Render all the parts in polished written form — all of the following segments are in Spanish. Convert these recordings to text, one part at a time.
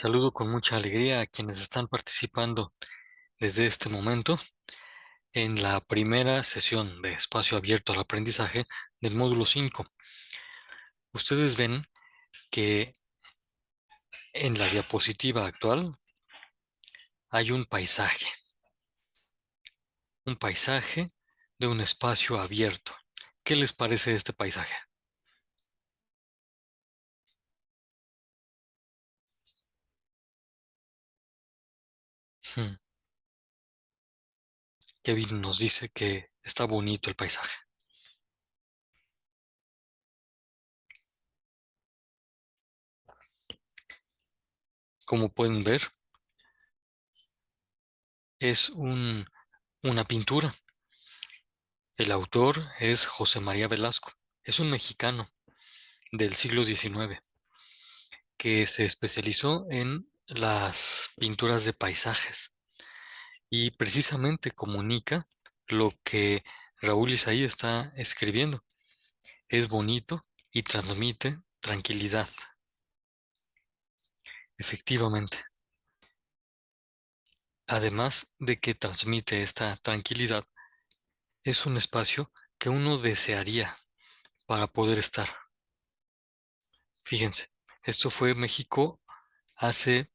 Saludo con mucha alegría a quienes están participando desde este momento en la primera sesión de Espacio Abierto al Aprendizaje del módulo 5. Ustedes ven que en la diapositiva actual hay un paisaje de un espacio abierto. ¿Qué les parece este paisaje? Hmm, Kevin nos dice que está bonito el paisaje. Como pueden ver, es una pintura. El autor es José María Velasco. Es un mexicano del siglo XIX que se especializó en las pinturas de paisajes y precisamente comunica lo que Raúl Isaí está escribiendo. Es bonito y transmite tranquilidad. Efectivamente, además de que transmite esta tranquilidad, es un espacio que uno desearía para poder estar. Fíjense, esto fue México hace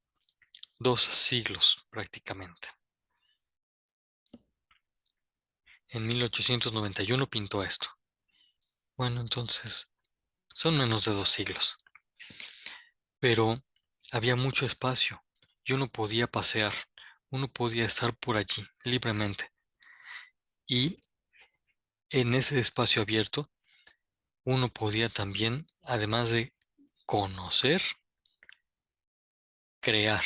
2 siglos prácticamente. En 1891 pintó esto. Bueno, entonces son menos de 2 siglos. Pero había mucho espacio y uno podía pasear, uno podía estar por allí libremente. Y en ese espacio abierto, uno podía también, además de conocer, crear.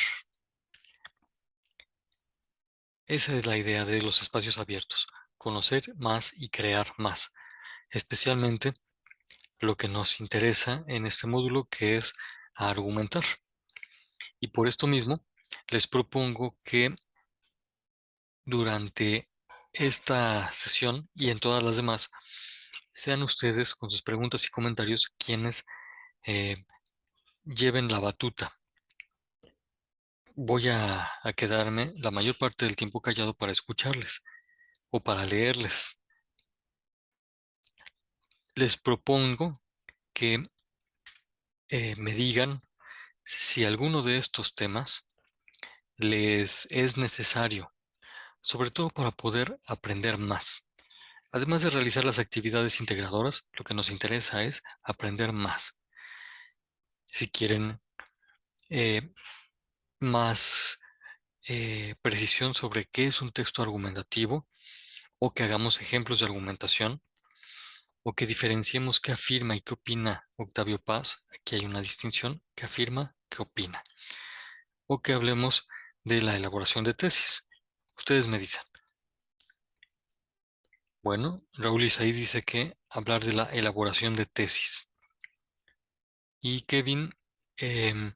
Esa es la idea de los espacios abiertos, conocer más y crear más, especialmente lo que nos interesa en este módulo, que es argumentar. Y por esto mismo, les propongo que durante esta sesión y en todas las demás, sean ustedes con sus preguntas y comentarios quienes eh, lleven la batuta. Voy a quedarme la mayor parte del tiempo callado para escucharles o para leerles. Les propongo que me digan si alguno de estos temas les es necesario, sobre todo para poder aprender más. Además de realizar las actividades integradoras, lo que nos interesa es aprender más. Si quieren eh, más precisión sobre qué es un texto argumentativo, o que hagamos ejemplos de argumentación, o que diferenciemos qué afirma y qué opina Octavio Paz, aquí hay una distinción, qué afirma, qué opina, o que hablemos de la elaboración de tesis. Ustedes me dicen. Bueno, Raúl Isaí dice que hablar de la elaboración de tesis. Y Kevin, em,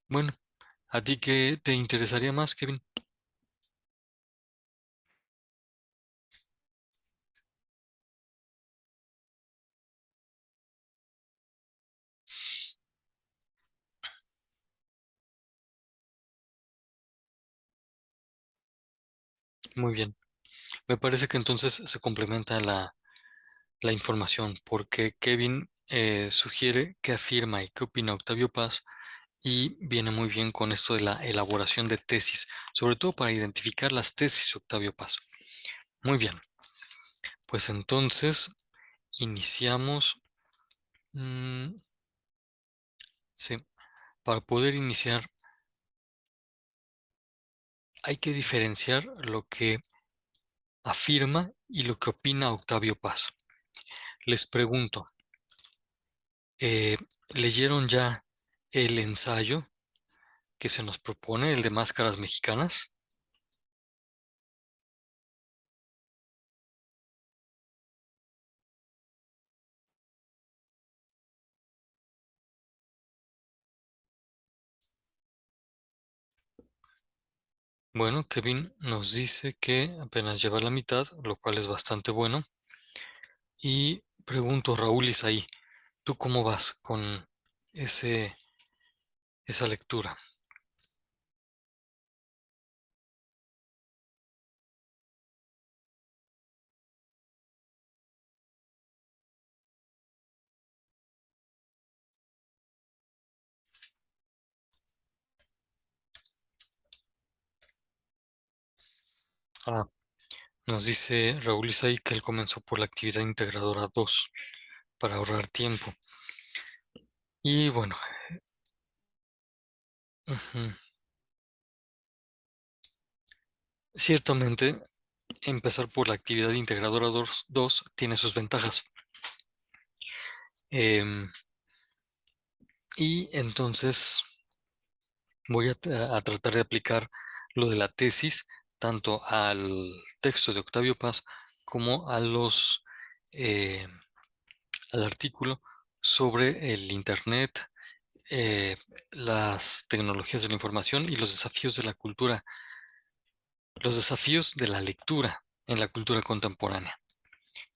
bueno, ¿a ti qué te interesaría más, Kevin? Muy bien. Me parece que entonces se complementa la información, porque Kevin sugiere qué afirma y qué opina Octavio Paz, y viene muy bien con esto de la elaboración de tesis, sobre todo para identificar las tesis de Octavio Paz. Muy bien, pues entonces iniciamos. mm, sí, para poder iniciar hay que diferenciar lo que afirma y lo que opina Octavio Paz. Les pregunto, eh, ¿leyeron ya el ensayo que se nos propone, el de Máscaras Mexicanas? Bueno, Kevin nos dice que apenas lleva la mitad, lo cual es bastante bueno. Y pregunto, Raúl Isaí, ¿tú cómo vas con ese, esa lectura? Ah, nos dice Raúl Isai que él comenzó por la actividad integradora 2 para ahorrar tiempo. Y bueno, ujú, ciertamente empezar por la actividad integradora 2 tiene sus ventajas. Em, y entonces voy a tratar de aplicar lo de la tesis tanto al texto de Octavio Paz como eh, al artículo sobre el Internet, eh, las tecnologías de la información y los desafíos de la cultura, los desafíos de la lectura en la cultura contemporánea,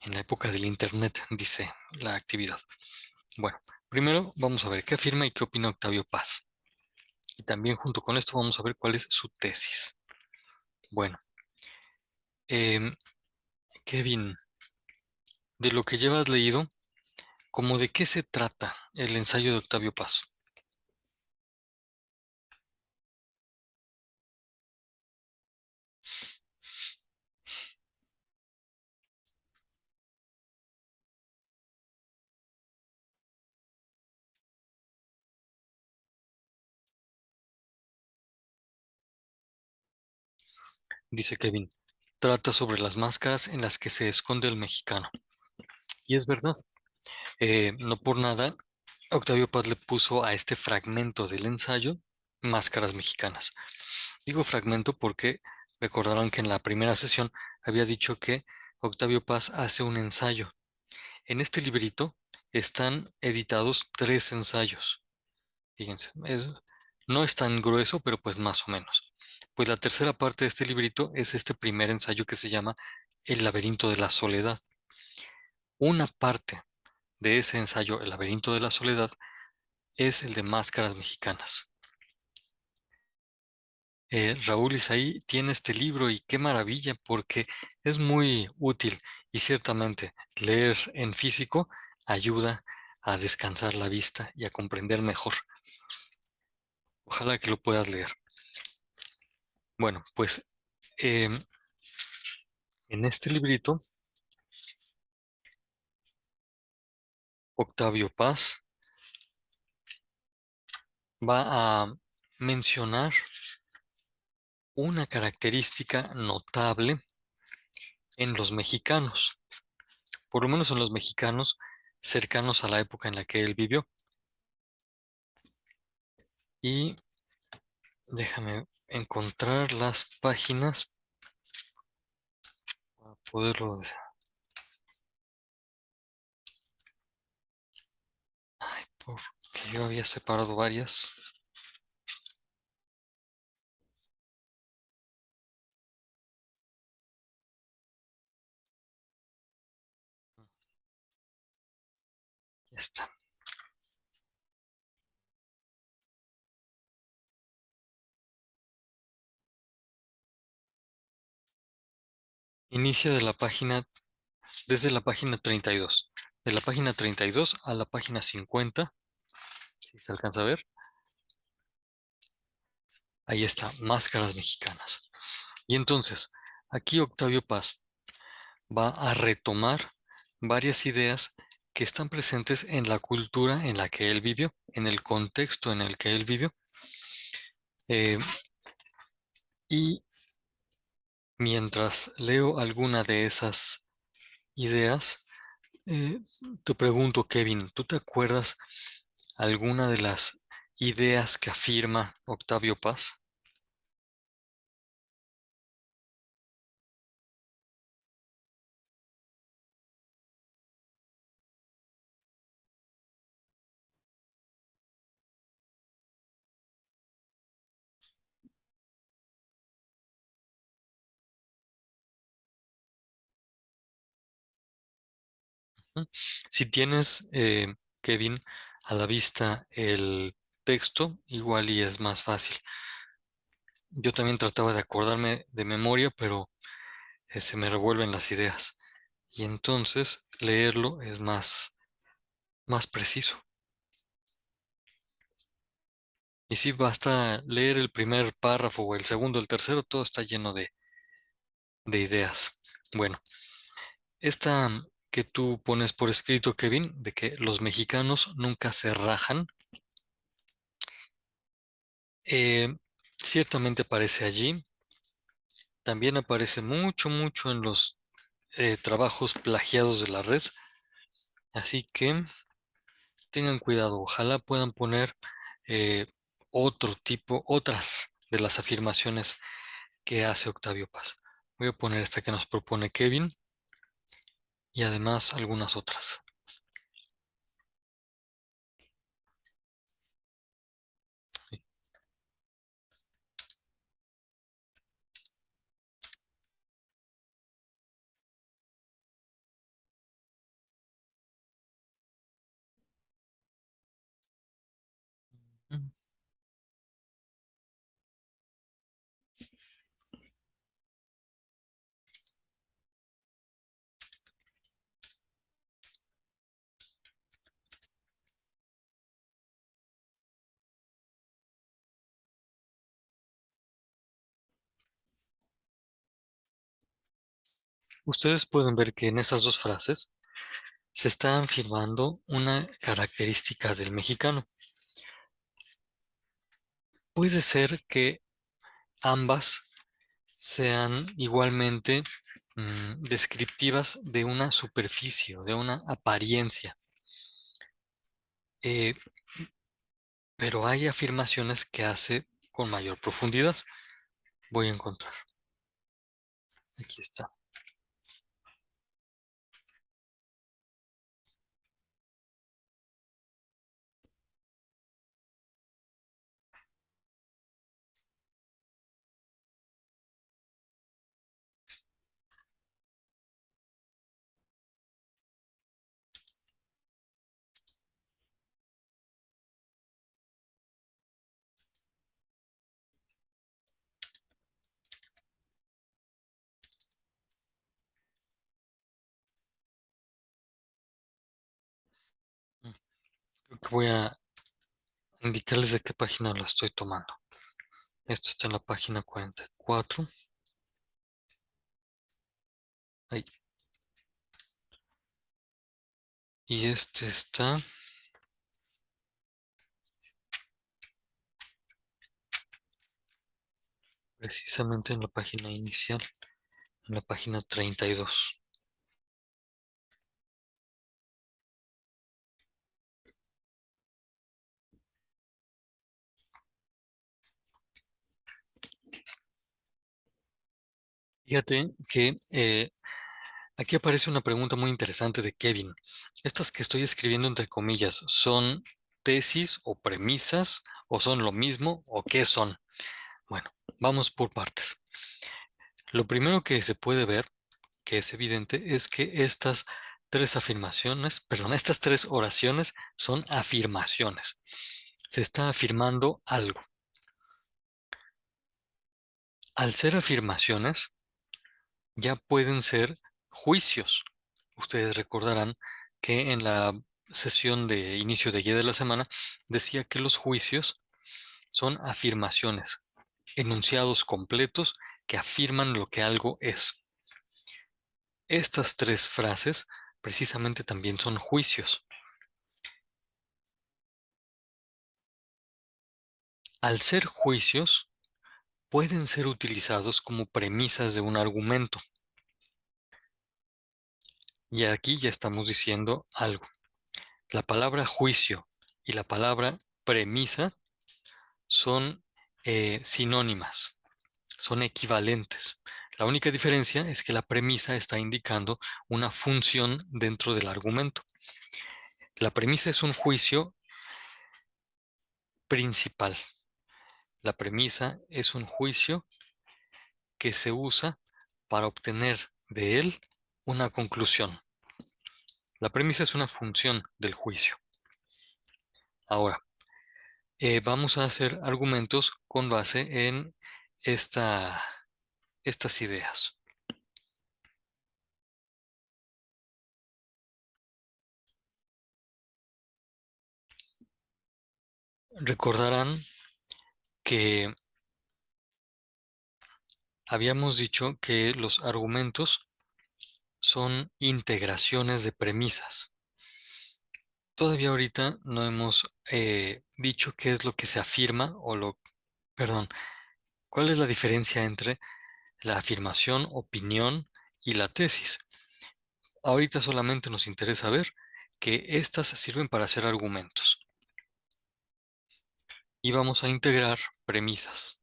en la época del Internet, dice la actividad. Bueno, primero vamos a ver qué afirma y qué opina Octavio Paz. Y también junto con esto vamos a ver cuál es su tesis. Bueno, em, Kevin, de lo que llevas leído, ¿cómo de qué se trata el ensayo de Octavio Paz? Dice Kevin, trata sobre las máscaras en las que se esconde el mexicano. Y es verdad, no por nada, Octavio Paz le puso a este fragmento del ensayo máscaras mexicanas. Digo fragmento porque recordarán que en la primera sesión había dicho que Octavio Paz hace un ensayo. En este librito están editados 3 ensayos. Fíjense, no es tan grueso, pero pues más o menos. Pues la tercera parte de este librito es este primer ensayo que se llama El laberinto de la soledad. Una parte de ese ensayo, El laberinto de la soledad, es el de máscaras mexicanas. Raúl Isaí tiene este libro y qué maravilla porque es muy útil y ciertamente leer en físico ayuda a descansar la vista y a comprender mejor. Ojalá que lo puedas leer. Bueno, pues em, en este librito, Octavio Paz va a mencionar una característica notable en los mexicanos, por lo menos en los mexicanos cercanos a la época en la que él vivió. Y déjame encontrar las páginas para poderlo. Ay, porque yo había separado varias. Ya está. Inicia desde la página 32. De la página 32 a la página 50, si se alcanza a ver. Ahí está, máscaras mexicanas. Y entonces, aquí Octavio Paz va a retomar varias ideas que están presentes en la cultura en la que él vivió, en el contexto en el que él vivió. Eh, y mientras leo alguna de esas ideas, eh, te pregunto, Kevin, ¿tú te acuerdas alguna de las ideas que afirma Octavio Paz? ¿Mm? Si tienes, Kevin, a la vista el texto, igual y es más fácil. Yo también trataba de acordarme de memoria, pero se me revuelven las ideas. Y entonces leerlo es más preciso. Y si basta leer el primer párrafo o el segundo, el tercero, todo está lleno de ideas. Bueno, esta que tú pones por escrito, Kevin, de que los mexicanos nunca se rajan, eh, ciertamente aparece allí. También aparece mucho, mucho en los trabajos plagiados de la red. Así que tengan cuidado. Ojalá puedan poner eh, otro tipo, otras de las afirmaciones que hace Octavio Paz. Voy a poner esta que nos propone Kevin y además algunas otras. Ustedes pueden ver que en esas dos frases se está afirmando una característica del mexicano. Puede ser que ambas sean igualmente descriptivas de una superficie, de una apariencia. Eh, pero hay afirmaciones que hace con mayor profundidad. Voy a encontrar. Aquí está. Mm, Creo que voy a indicarles de qué página lo estoy tomando. Esto está en la página 44. Ahí. Y este está precisamente en la página inicial, en la página 32. Fíjate que aquí aparece una pregunta muy interesante de Kevin. Estas que estoy escribiendo entre comillas, ¿son tesis o premisas o son lo mismo o qué son? Bueno, vamos por partes. Lo primero que se puede ver, que es evidente, es que estas tres afirmaciones, perdón, estas tres oraciones son afirmaciones. Se está afirmando algo. Al ser afirmaciones, ya pueden ser juicios. Ustedes recordarán que en la sesión de inicio de guía de la semana decía que los juicios son afirmaciones, enunciados completos que afirman lo que algo es. Estas tres frases precisamente también son juicios. Al ser juicios, pueden ser utilizados como premisas de un argumento. Y aquí ya estamos diciendo algo. La palabra juicio y la palabra premisa son sinónimas, son equivalentes. La única diferencia es que la premisa está indicando una función dentro del argumento. La premisa es un juicio principal. La premisa es un juicio que se usa para obtener de él una conclusión. La premisa es una función del juicio. Ahora, vamos a hacer argumentos con base en esta, estas ideas. Recordarán que Habíamos dicho que los argumentos son integraciones de premisas. Todavía ahorita no hemos dicho qué es lo que se afirma perdón, cuál es la diferencia entre la afirmación, opinión y la tesis. Ahorita solamente nos interesa ver que éstas sirven para hacer argumentos y vamos a integrar premisas.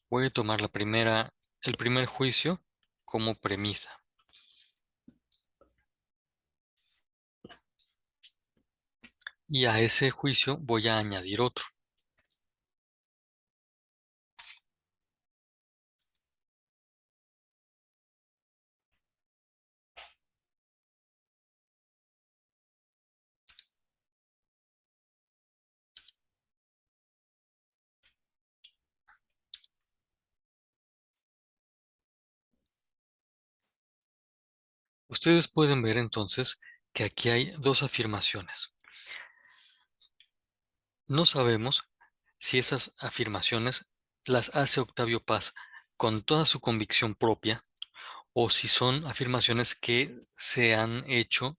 Voy a tomar el primer juicio como premisa y a ese juicio voy a añadir otro. Ustedes pueden ver entonces que aquí hay dos afirmaciones. No sabemos si esas afirmaciones las hace Octavio Paz con toda su convicción propia o si son afirmaciones que se han hecho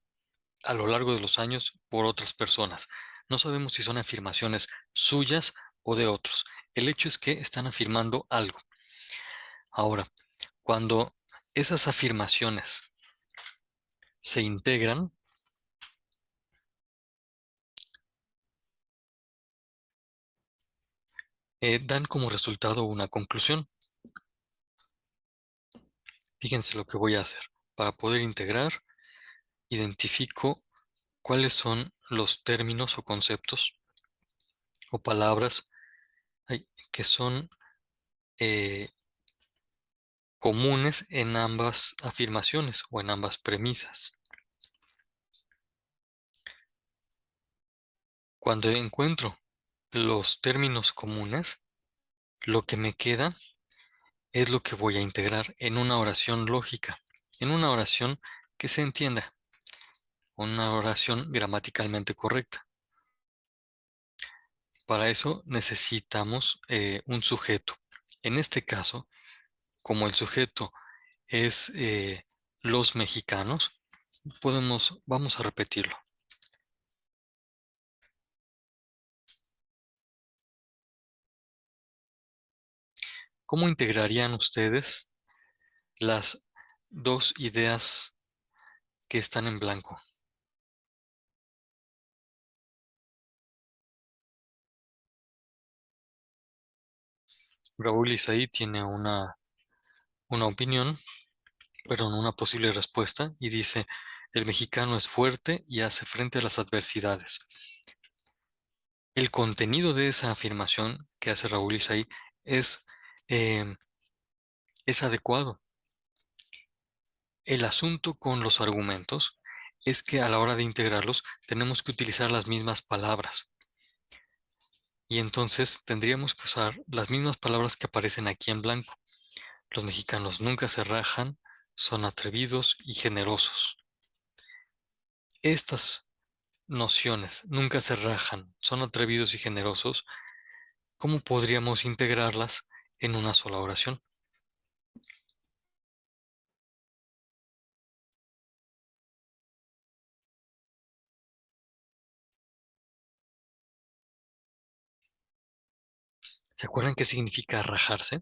a lo largo de los años por otras personas. No sabemos si son afirmaciones suyas o de otros. El hecho es que están afirmando algo. Ahora, cuando esas afirmaciones se integran, dan como resultado una conclusión. Fíjense lo que voy a hacer. Para poder integrar, identifico cuáles son los términos o conceptos o palabras que son eh, comunes en ambas afirmaciones o en ambas premisas. Cuando encuentro los términos comunes, lo que me queda es lo que voy a integrar en una oración lógica, en una oración que se entienda, una oración gramaticalmente correcta. Para eso necesitamos un sujeto. En este caso, como el sujeto es los mexicanos, vamos a repetirlo. ¿Cómo integrarían ustedes las dos ideas que están en blanco? Raúl Isaí tiene una opinión, perdón, una posible respuesta y dice, el mexicano es fuerte y hace frente a las adversidades. El contenido de esa afirmación que hace Raúl Isaí es, eh, es adecuado. El asunto con los argumentos es que a la hora de integrarlos tenemos que utilizar las mismas palabras. Y entonces tendríamos que usar las mismas palabras que aparecen aquí en blanco. Los mexicanos nunca se rajan, son atrevidos y generosos. Estas nociones nunca se rajan, son atrevidos y generosos. ¿Cómo podríamos integrarlas en una sola oración? ¿Se acuerdan qué significa rajarse?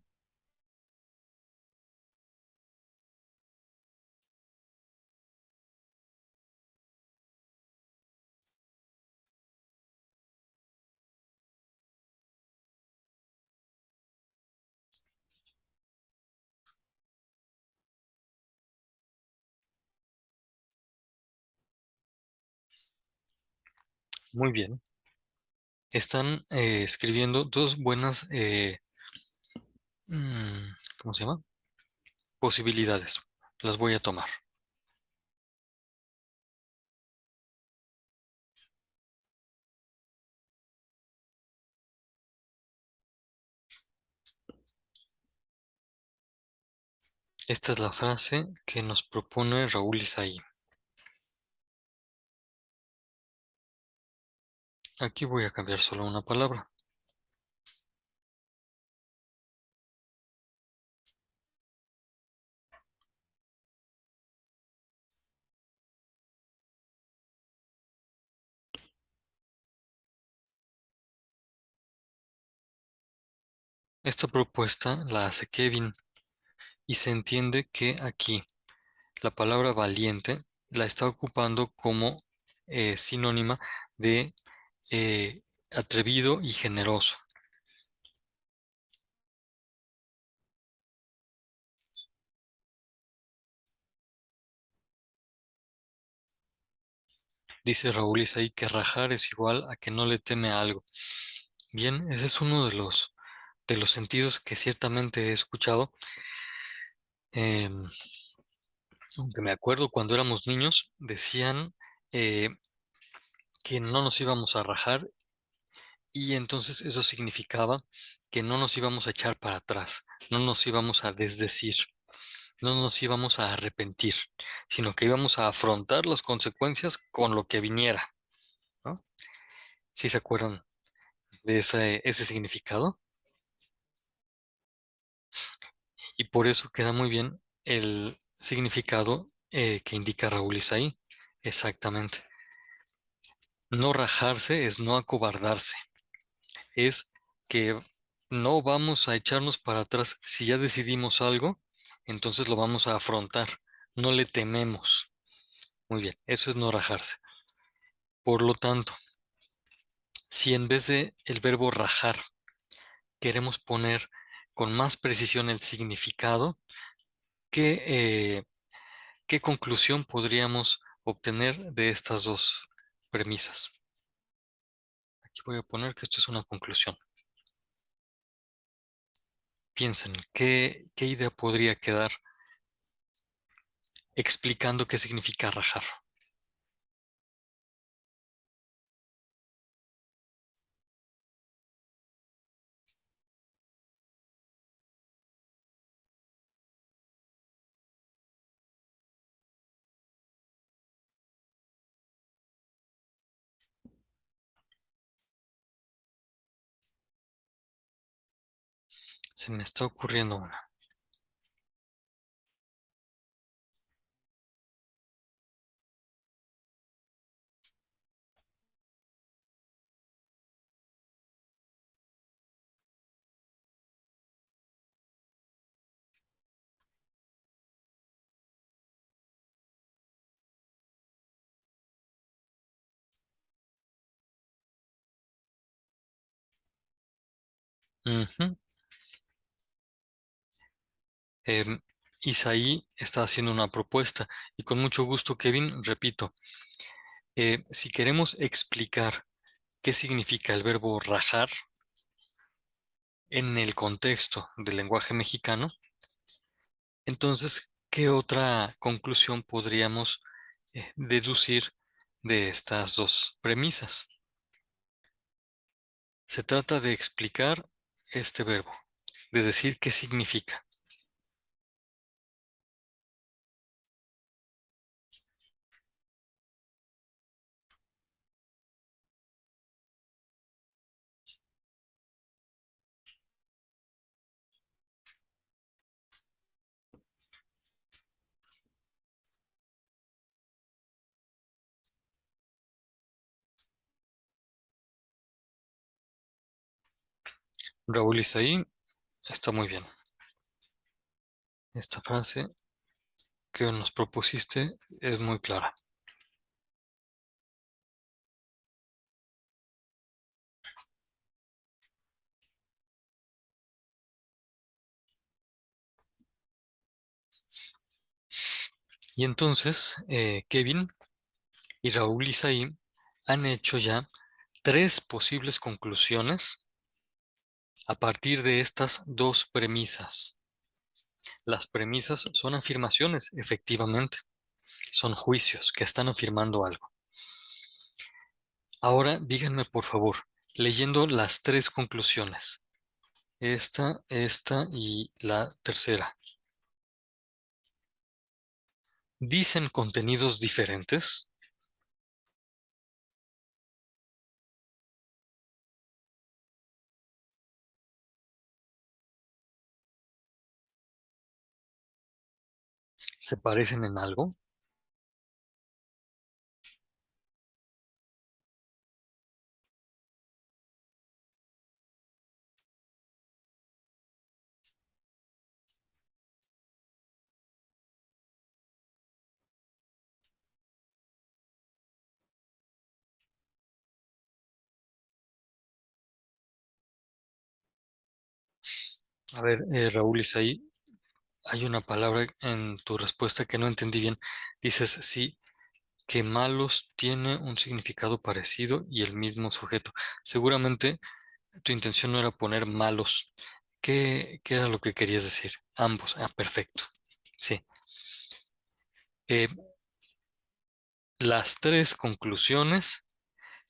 Muy bien. Están escribiendo dos buenas, ¿cómo se llama? Posibilidades. Las voy a tomar. Esta es la frase que nos propone Raúl Isaí. Aquí voy a cambiar solo una palabra. Esta propuesta la hace Kevin y se entiende que aquí la palabra valiente la está ocupando como sinónima de eh, atrevido y generoso. Dice Raúl Isaí que rajar es igual a que no le teme a algo. Bien, ese es uno de los sentidos que ciertamente he escuchado. Em, Aunque me acuerdo cuando éramos niños, decían eh, que no nos íbamos a rajar y entonces eso significaba que no nos íbamos a echar para atrás, no nos íbamos a desdecir, no nos íbamos a arrepentir, sino que íbamos a afrontar las consecuencias con lo que viniera, ¿no? ¿Sí se acuerdan de ese significado? Y por eso queda muy bien el significado que indica Raúl Isaí. Exactamente. No rajarse es no acobardarse, es que no vamos a echarnos para atrás. Si ya decidimos algo, entonces lo vamos a afrontar. No le tememos. Muy bien, eso es no rajarse. Por lo tanto, si en vez de el verbo rajar queremos poner con más precisión el significado, ¿qué, qué conclusión podríamos obtener de estas dos premisas? Aquí voy a poner que esto es una conclusión. Piensen, qué idea podría quedar explicando qué significa rajar? Se me está ocurriendo una. Ujú. Em, Isaí está haciendo una propuesta y con mucho gusto, Kevin, repito, si queremos explicar qué significa el verbo rajar en el contexto del lenguaje mexicano, entonces, ¿qué otra conclusión podríamos deducir de estas dos premisas? Se trata de explicar este verbo, de decir qué significa. Raúl Isaí está muy bien. Esta frase que nos propusiste es muy clara. Y entonces, Kevin y Raúl Isaí han hecho ya tres posibles conclusiones a partir de estas dos premisas. Las premisas son afirmaciones, efectivamente, son juicios que están afirmando algo. Ahora díganme, por favor, leyendo las tres conclusiones, esta y la tercera, ¿dicen contenidos diferentes? ¿Se parecen en algo? A ver, Raúl Isaí, hay una palabra en tu respuesta que no entendí bien. Dices, sí, que malos tiene un significado parecido y el mismo sujeto. Seguramente tu intención no era poner malos. ¿Qué era lo que querías decir? Ambos. Ah, perfecto. Sí. Eh, las tres conclusiones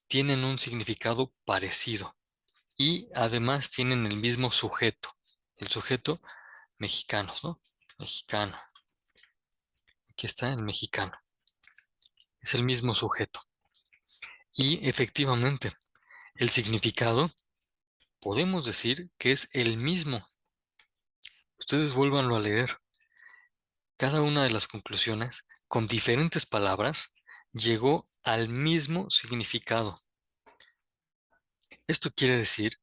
tienen un significado parecido y además tienen el mismo sujeto. El sujeto mexicanos, ¿no? Mexicano. Aquí está el mexicano. Es el mismo sujeto. Y efectivamente, el significado podemos decir que es el mismo. Ustedes vuélvanlo a leer. Cada una de las conclusiones, con diferentes palabras, llegó al mismo significado. Esto quiere decir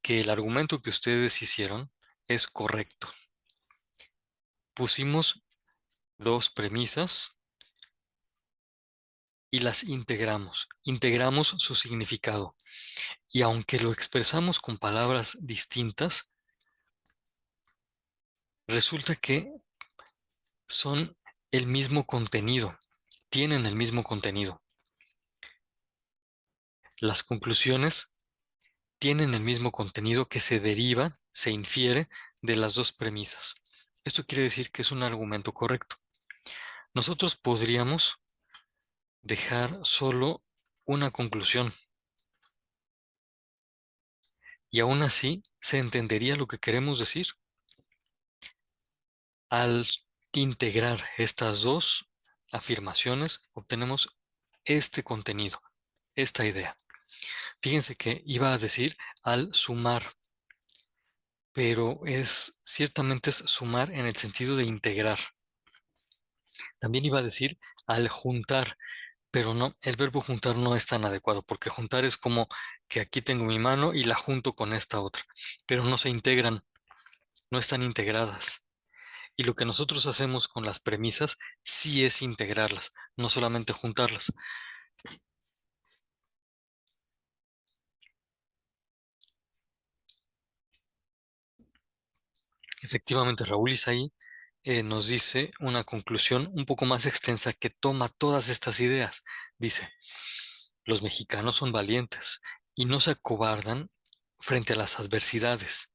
que el argumento que ustedes hicieron es correcto. Pusimos dos premisas y las integramos. Integramos su significado. Y aunque lo expresamos con palabras distintas, resulta que son el mismo contenido, tienen el mismo contenido. Las conclusiones tienen el mismo contenido que se deriva, se infiere de las dos premisas. Esto quiere decir que es un argumento correcto. Nosotros podríamos dejar solo una conclusión y aún así se entendería lo que queremos decir. Al integrar estas dos afirmaciones, obtenemos este contenido, esta idea. Fíjense que iba a decir al sumar, pero ciertamente es sumar en el sentido de integrar. También iba a decir al juntar, pero no, el verbo juntar no es tan adecuado, porque juntar es como que aquí tengo mi mano y la junto con esta otra, pero no se integran, no están integradas. Y lo que nosotros hacemos con las premisas sí es integrarlas, no solamente juntarlas. Efectivamente, Raúl Isaí nos dice una conclusión un poco más extensa que toma todas estas ideas. Dice, los mexicanos son valientes y no se acobardan frente a las adversidades.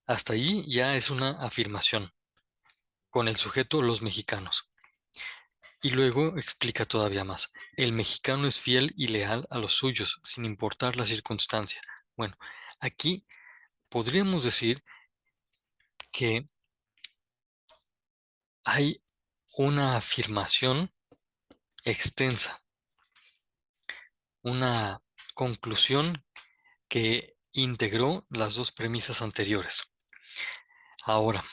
Hasta ahí ya es una afirmación con el sujeto los mexicanos. Y luego explica todavía más. El mexicano es fiel y leal a los suyos, sin importar la circunstancia. Bueno, aquí podríamos decir que hay una afirmación extensa, una conclusión que integró las dos premisas anteriores. Ahora,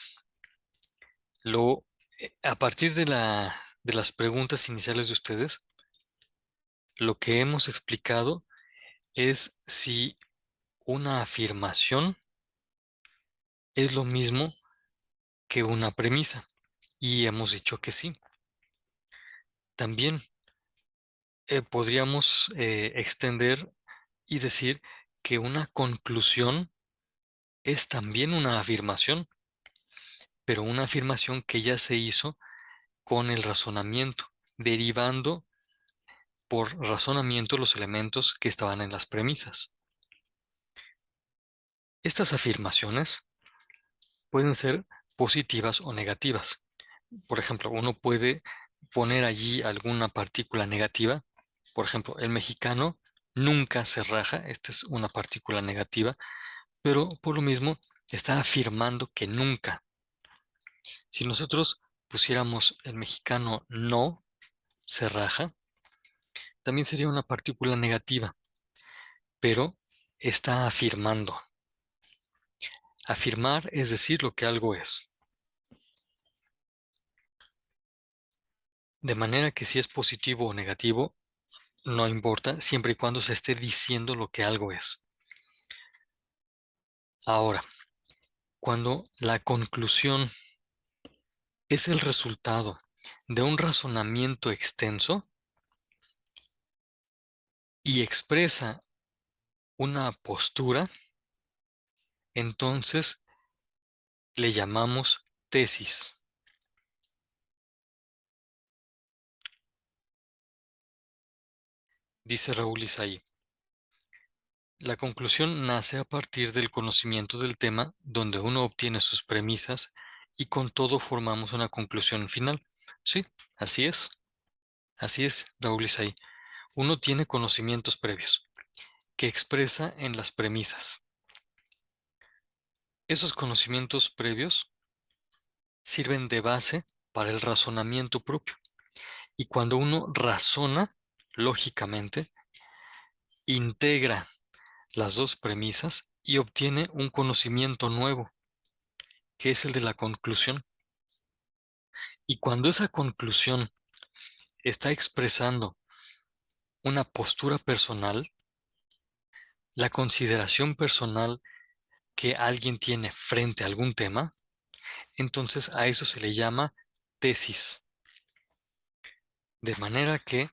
a partir de las preguntas iniciales de ustedes, lo que hemos explicado es si una afirmación es lo mismo que una premisa. Y hemos dicho que sí. También podríamos extender y decir que una conclusión es también una afirmación, pero una afirmación que ya se hizo con el razonamiento, derivando por razonamiento los elementos que estaban en las premisas. Estas afirmaciones pueden ser positivas o negativas. Por ejemplo, uno puede poner allí alguna partícula negativa. Por ejemplo, el mexicano nunca se raja. Esta es una partícula negativa, pero por lo mismo está afirmando que nunca. Si nosotros pusiéramos el mexicano no se raja, también sería una partícula negativa, pero está afirmando. Afirmar es decir lo que algo es. De manera que si es positivo o negativo, no importa, siempre y cuando se esté diciendo lo que algo es. Ahora, cuando la conclusión es el resultado de un razonamiento extenso y expresa una postura, entonces le llamamos tesis. Dice Raúl Isaí. La conclusión nace a partir del conocimiento del tema, donde uno obtiene sus premisas y con todo formamos una conclusión final. Sí, así es. Así es, Raúl Isaí. Uno tiene conocimientos previos que expresa en las premisas. Esos conocimientos previos sirven de base para el razonamiento propio. Y cuando uno razona lógicamente, integra las dos premisas y obtiene un conocimiento nuevo, que es el de la conclusión. Y cuando esa conclusión está expresando una postura personal, la consideración personal que alguien tiene frente a algún tema, entonces a eso se le llama tesis. De manera que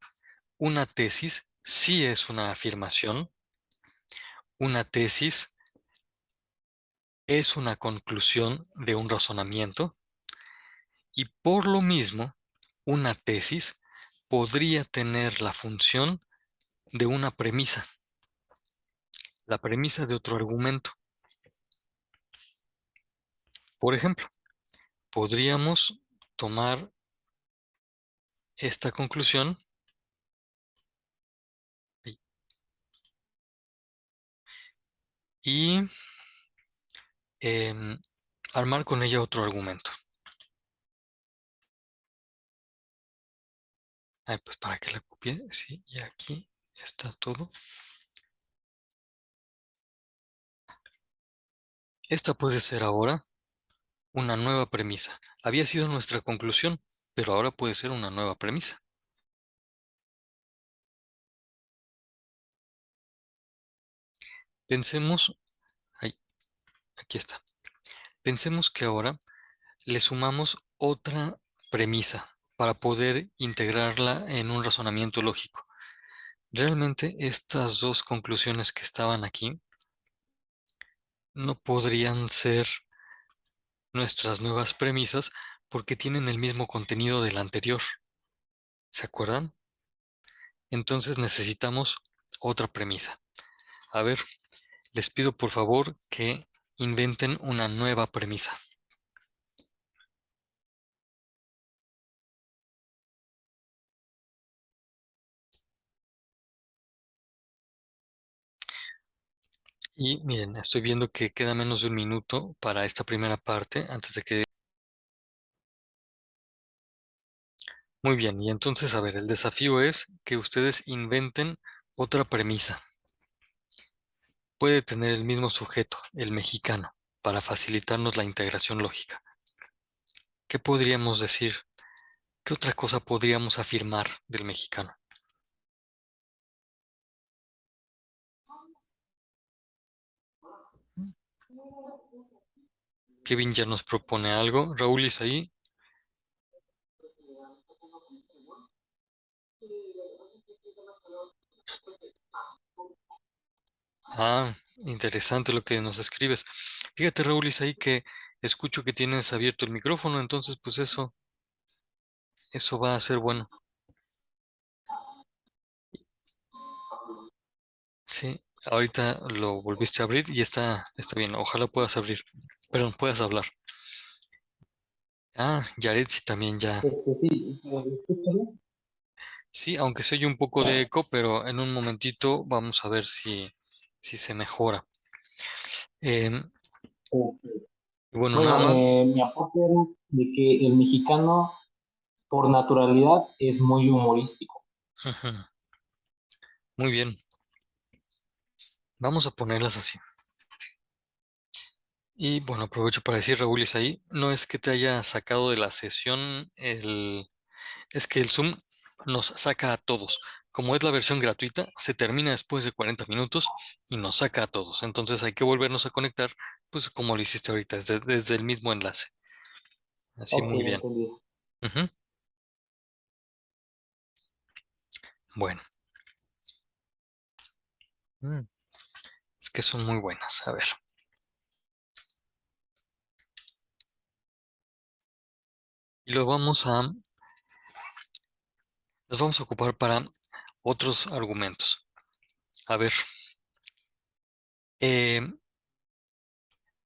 una tesis sí es una afirmación, una tesis es una conclusión de un razonamiento y por lo mismo una tesis podría tener la función de una premisa, la premisa de otro argumento. Por ejemplo, podríamos tomar esta conclusión y em, armar con ella otro argumento. Pues para que la copie, sí, y aquí está todo. Esta puede ser ahora una nueva premisa. Había sido nuestra conclusión, pero ahora puede ser una nueva premisa. Pensemos, ahí, aquí está. Pensemos que ahora le sumamos otra premisa para poder integrarla en un razonamiento lógico. Realmente estas dos conclusiones que estaban aquí no podrían ser nuestras nuevas premisas porque tienen el mismo contenido de la anterior. ¿Se acuerdan? Entonces necesitamos otra premisa. A ver, les pido por favor que inventen una nueva premisa. Y miren, estoy viendo que queda menos de un minuto para esta primera parte antes de que... Muy bien, y entonces, a ver, el desafío es que ustedes inventen otra premisa. Puede tener el mismo sujeto, el mexicano, para facilitarnos la integración lógica. ¿Qué podríamos decir? ¿Qué otra cosa podríamos afirmar del mexicano? Kevin ya nos propone algo. Raúl es ahí. Ah, interesante lo que nos escribes. Fíjate, Raúl, es ahí que escucho que tienes abierto el micrófono, entonces pues eso va a ser bueno. Sí, ahorita lo volviste a abrir y está bien. Ojalá puedas abrir. Perdón, puedas hablar. Ah, Yaretsi también ya. Sí, ¿me escucha bien? Sí, aunque se oye un poco de eco, pero en un momentito vamos a ver si se mejora. Em, Ok. bueno, nada Bueno, más. mi aporte era de que el mexicano, por naturalidad, es muy humorístico. Ujú, muy bien, vamos a ponerlas así. Y bueno, aprovecho para decir, Raúl, es ahí, no es que te haya sacado de la sesión Es que el Zoom nos saca a todos. Como es la versión gratuita, se termina después de 40 minutos y nos saca a todos. Entonces hay que volvernos a conectar, pues como lo hiciste ahorita, desde el mismo enlace. Así Ok, muy bien. entendido. Ujú. Bueno, mm, es que son muy buenas. A ver. Y los vamos a ocupar para otros argumentos. A ver, eh,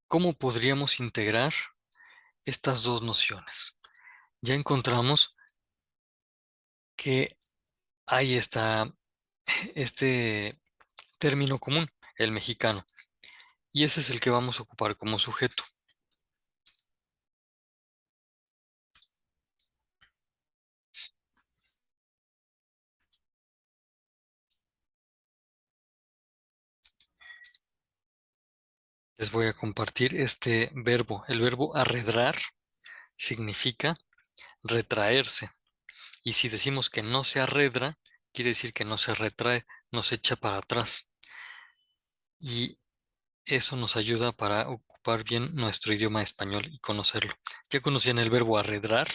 ¿cómo podríamos integrar estas dos nociones? Ya encontramos que ahí está este término común, el mexicano, y ese es el que vamos a ocupar como sujeto. Les voy a compartir este verbo. El verbo arredrar significa retraerse. Y si decimos que no se arredra, quiere decir que no se retrae, no se echa para atrás. Y eso nos ayuda para ocupar bien nuestro idioma español y conocerlo. ¿Ya conocían el verbo arredrar?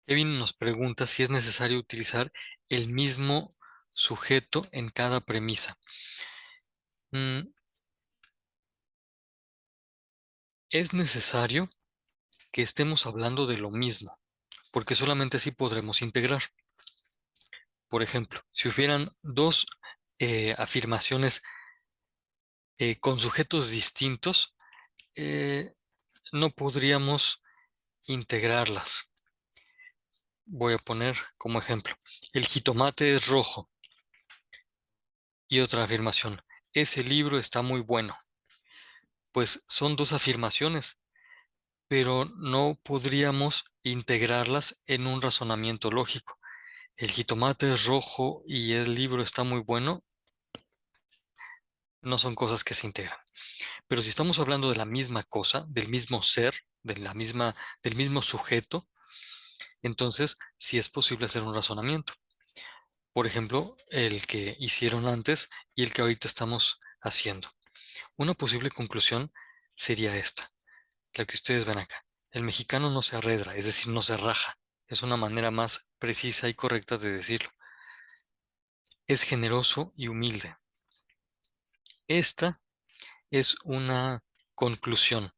Kevin nos pregunta si es necesario utilizar el mismo sujeto en cada premisa. Mm, es necesario que estemos hablando de lo mismo, porque solamente así podremos integrar. Por ejemplo, si hubieran dos afirmaciones con sujetos distintos, eh, no podríamos integrarlas. Voy a poner como ejemplo, el jitomate es rojo. Y otra afirmación, ese libro está muy bueno. Pues son dos afirmaciones, pero no podríamos integrarlas en un razonamiento lógico. El jitomate es rojo y el libro está muy bueno, no son cosas que se integran. Pero si estamos hablando de la misma cosa, del mismo ser, del mismo sujeto, entonces sí es posible hacer un razonamiento. Por ejemplo, el que hicieron antes y el que ahorita estamos haciendo. Una posible conclusión sería esta, la que ustedes ven acá. El mexicano no se arredra, es decir, no se raja. Es una manera más precisa y correcta de decirlo. Es generoso y humilde. Esta es una conclusión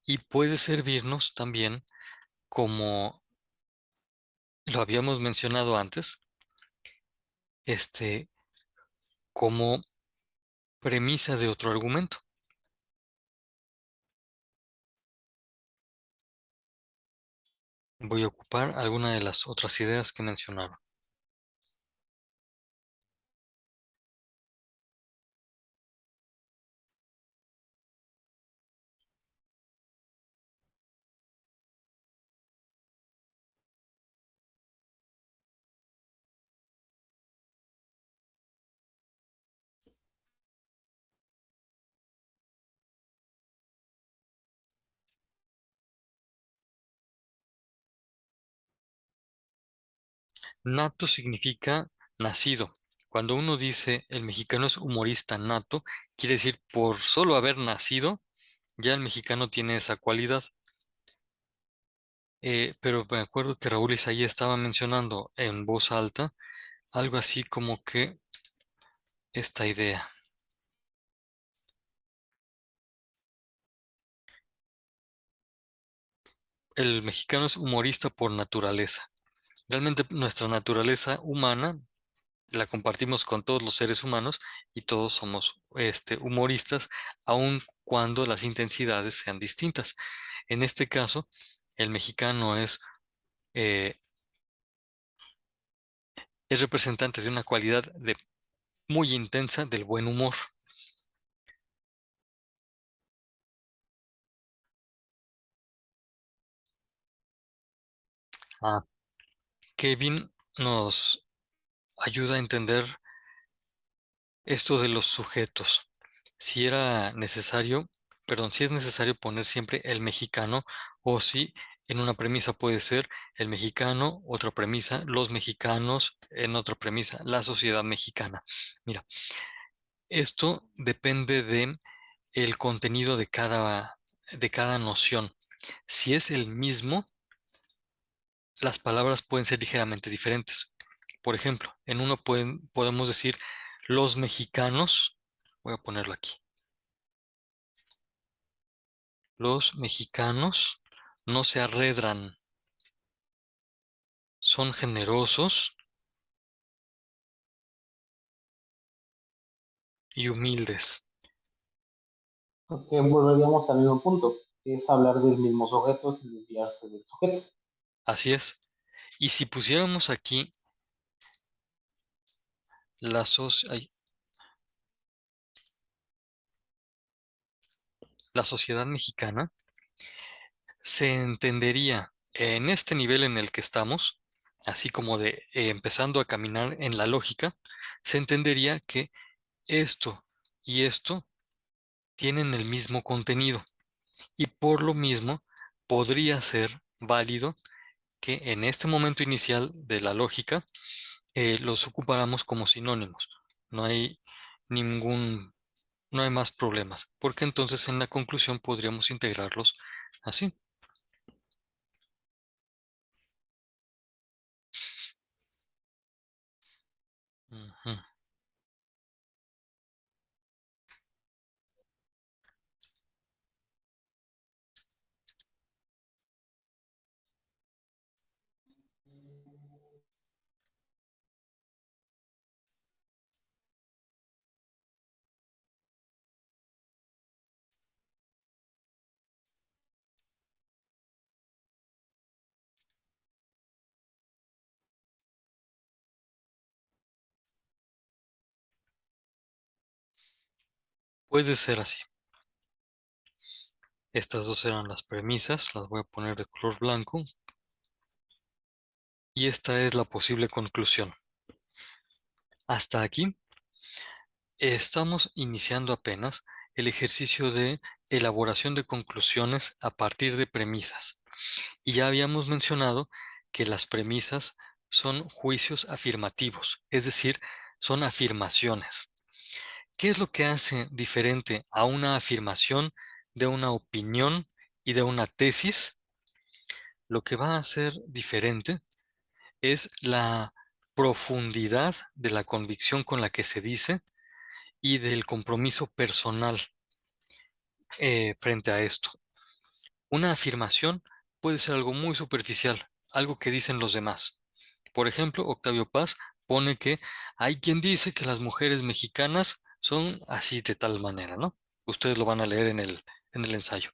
y puede servirnos también como lo habíamos mencionado antes, este, como premisa de otro argumento. Voy a ocupar alguna de las otras ideas que mencionaron. Nato significa nacido. Cuando uno dice el mexicano es humorista nato, quiere decir por solo haber nacido, ya el mexicano tiene esa cualidad. Pero me acuerdo que Raúl Isaías estaba mencionando en voz alta algo así como que esta idea. El mexicano es humorista por naturaleza. Realmente nuestra naturaleza humana la compartimos con todos los seres humanos y todos somos humoristas, aun cuando las intensidades sean distintas. En este caso, el mexicano eh, es representante de una cualidad muy intensa del buen humor. Ah, Kevin nos ayuda a entender esto de los sujetos. Si era necesario, perdón, si es necesario poner siempre el mexicano, o si en una premisa puede ser el mexicano, otra premisa, los mexicanos, en otra premisa, la sociedad mexicana. Mira, esto depende de el contenido de cada noción. Si es el mismo, las palabras pueden ser ligeramente diferentes. Por ejemplo, en uno podemos decir los mexicanos, voy a ponerlo aquí, los mexicanos no se arredran, son generosos y humildes. Porque volveríamos al mismo punto, que es hablar del mismo sujeto sin desviarse del sujeto. Así es. Y si pusiéramos aquí la, la sociedad mexicana, se entendería en este nivel en el que estamos, así como de empezando a caminar en la lógica, se entendería que esto y esto tienen el mismo contenido y por lo mismo podría ser válido que en este momento inicial de la lógica los ocupáramos como sinónimos. No hay ningún, no hay más problemas, porque entonces en la conclusión podríamos integrarlos así. Ujú. Puede ser así. Estas dos eran las premisas, las voy a poner de color blanco y esta es la posible conclusión. Hasta aquí estamos iniciando apenas el ejercicio de elaboración de conclusiones a partir de premisas. Y ya habíamos mencionado que las premisas son juicios afirmativos, es decir, son afirmaciones. ¿Qué es lo que hace diferente a una afirmación de una opinión y de una tesis? Lo que va a hacer diferente es la profundidad de la convicción con la que se dice y del compromiso personal frente a esto. Una afirmación puede ser algo muy superficial, algo que dicen los demás. Por ejemplo, Octavio Paz pone que hay quien dice que las mujeres mexicanas son así de tal manera, ¿no? Ustedes lo van a leer en el ensayo.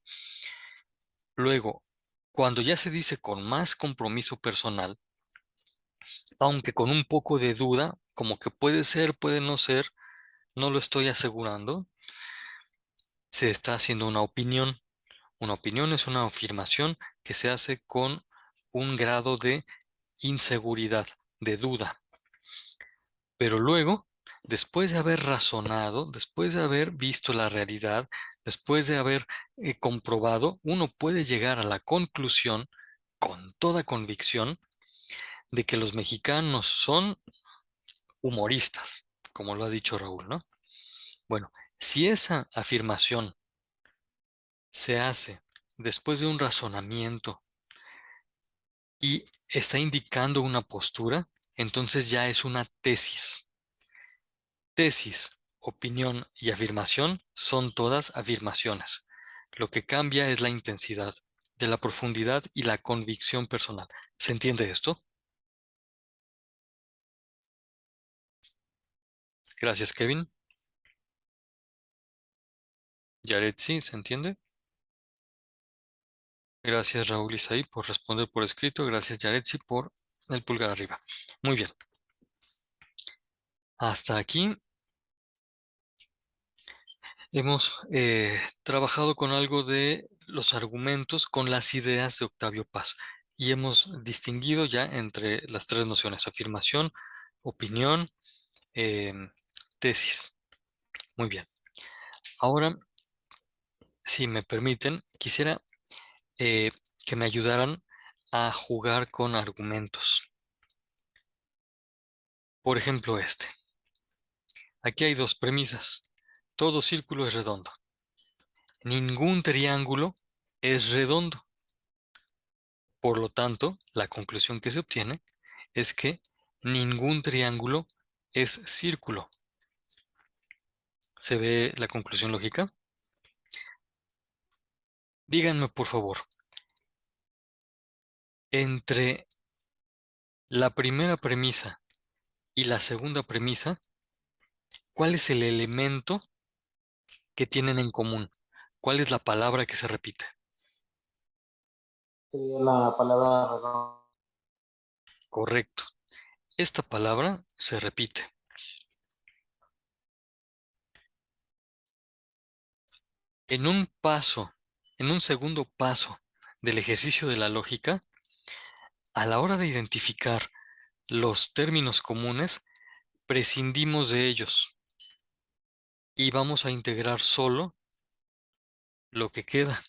Luego, cuando ya se dice con más compromiso personal, aunque con un poco de duda, como que puede ser, puede no ser, no lo estoy asegurando, se está haciendo una opinión. Una opinión es una afirmación que se hace con un grado de inseguridad, de duda. Pero luego, después de haber razonado, después de haber visto la realidad, después de haber comprobado, uno puede llegar a la conclusión con toda convicción de que los mexicanos son humoristas, como lo ha dicho Raúl, ¿no? Bueno, si esa afirmación se hace después de un razonamiento y está indicando una postura, entonces ya es una tesis. Tesis, opinión y afirmación son todas afirmaciones. Lo que cambia es la intensidad de la profundidad y la convicción personal. ¿Se entiende esto? Gracias, Kevin. Yaretsi, ¿se entiende? Gracias, Raúl Isaí, por responder por escrito. Gracias, Yaretsi, por el pulgar arriba. Muy bien. Hasta aquí hemos trabajado con algo de los argumentos, con las ideas de Octavio Paz. y hemos distinguido ya entre las tres nociones: afirmación, opinión, em, tesis. Muy bien. Ahora, si me permiten, quisiera eh, que me ayudaran a jugar con argumentos. Por ejemplo, este. Aquí hay dos premisas. Todo círculo es redondo. Ningún triángulo es redondo. Por lo tanto, la conclusión que se obtiene es que ningún triángulo es círculo. ¿Se ve la conclusión lógica? Díganme, por favor, entre la primera premisa y la segunda premisa, ¿cuál es el elemento que tienen en común? ¿Cuál es la palabra que se repite? Sería la palabra redondo. Correcto. Esta palabra se repite. En un paso, en un segundo paso del ejercicio de la lógica, a la hora de identificar los términos comunes, prescindimos de ellos y vamos a integrar solo lo que queda.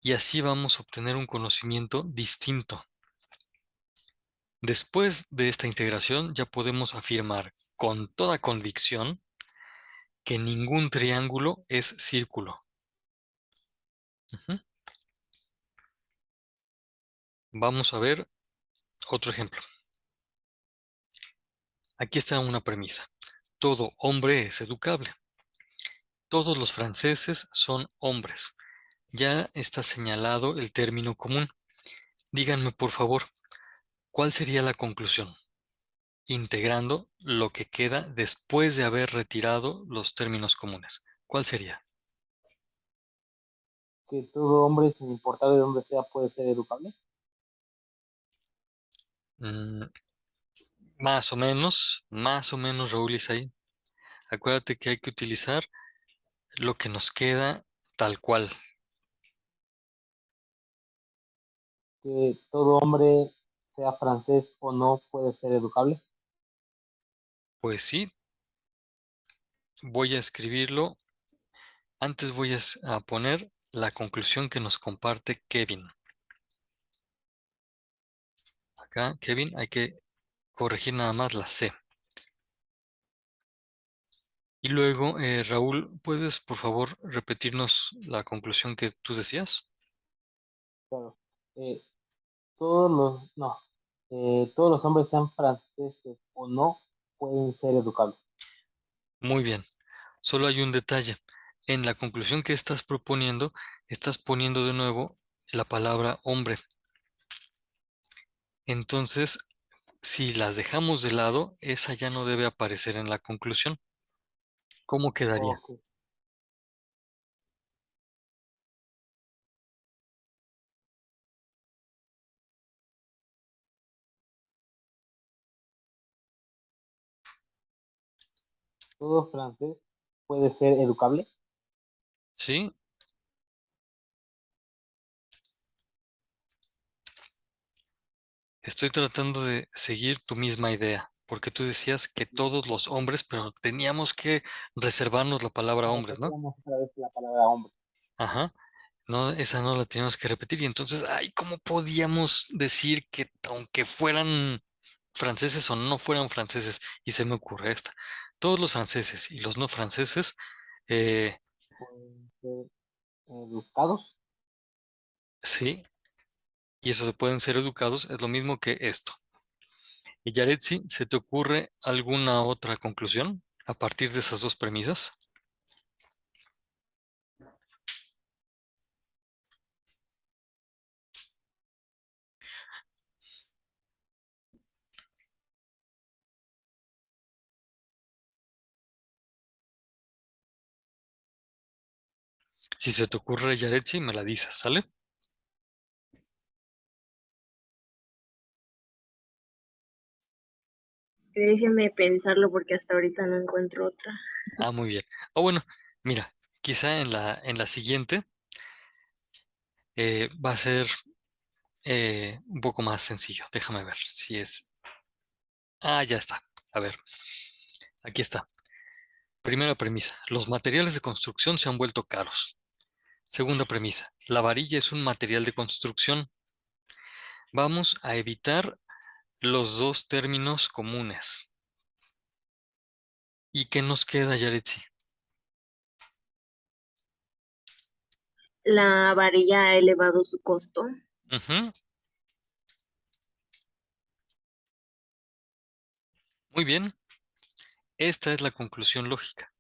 Y así vamos a obtener un conocimiento distinto. Después de esta integración ya podemos afirmar con toda convicción que ningún triángulo es círculo. Ujú. Vamos a ver otro ejemplo. Aquí está una premisa. Todo hombre es educable. Todos los franceses son hombres. Ya está señalado el término común. Díganme, por favor, ¿cuál sería la conclusión? Integrando lo que queda después de haber retirado los términos comunes. ¿Cuál sería? Que todo hombre, sin importar de dónde sea, puede ser educable. Mm, más o menos, Raúl Isaí. Acuérdate que hay que utilizar lo que nos queda tal cual. Que todo hombre, sea francés o no, puede ser educable. Pues sí, voy a escribirlo. Antes voy a poner la conclusión que nos comparte Kevin. Acá, Kevin, hay que corregir nada más la C. Y luego, Raúl, ¿puedes por favor repetirnos la conclusión que tú decías? Claro. Eh, todos los, no, todos los hombres, sean franceses o no, pueden ser educables. Muy bien. Solo hay un detalle. En la conclusión que estás proponiendo, estás poniendo de nuevo la palabra hombre. Entonces, si las dejamos de lado, esa ya no debe aparecer en la conclusión. ¿Cómo quedaría? Ok. Todo francés puede ser educable. ¿Sí? Estoy tratando de seguir tu misma idea, porque tú decías que todos los hombres, pero teníamos que reservarnos la palabra hombres, ¿no? Repetíamos otra vez la palabra hombre. Ajá. No, esa no la teníamos que repetir. Y entonces, ay, ¿cómo podíamos decir que aunque fueran franceses o no fueran franceses? Y se me ocurre esta. Todos los franceses y los no franceses, eh, Pueden ser educados. sí, y eso se pueden ser educados, es lo mismo que esto. Y Yaretsi, ¿se te ocurre alguna otra conclusión a partir de esas dos premisas? Si se te ocurre, Yaretsi, me la dices, ¿sale? Déjeme pensarlo porque hasta ahorita no encuentro otra. Ah, muy bien. O bueno, mira, quizá en la siguiente va a ser un poco más sencillo. Déjame ver si es. Ah, ya está. A ver, aquí está. Primera premisa. Los materiales de construcción se han vuelto caros. Segunda premisa. La varilla es un material de construcción. Vamos a evitar los dos términos comunes. ¿Y qué nos queda, Yaretsi? La varilla ha elevado su costo. Ujú, muy bien. Esta es la conclusión lógica.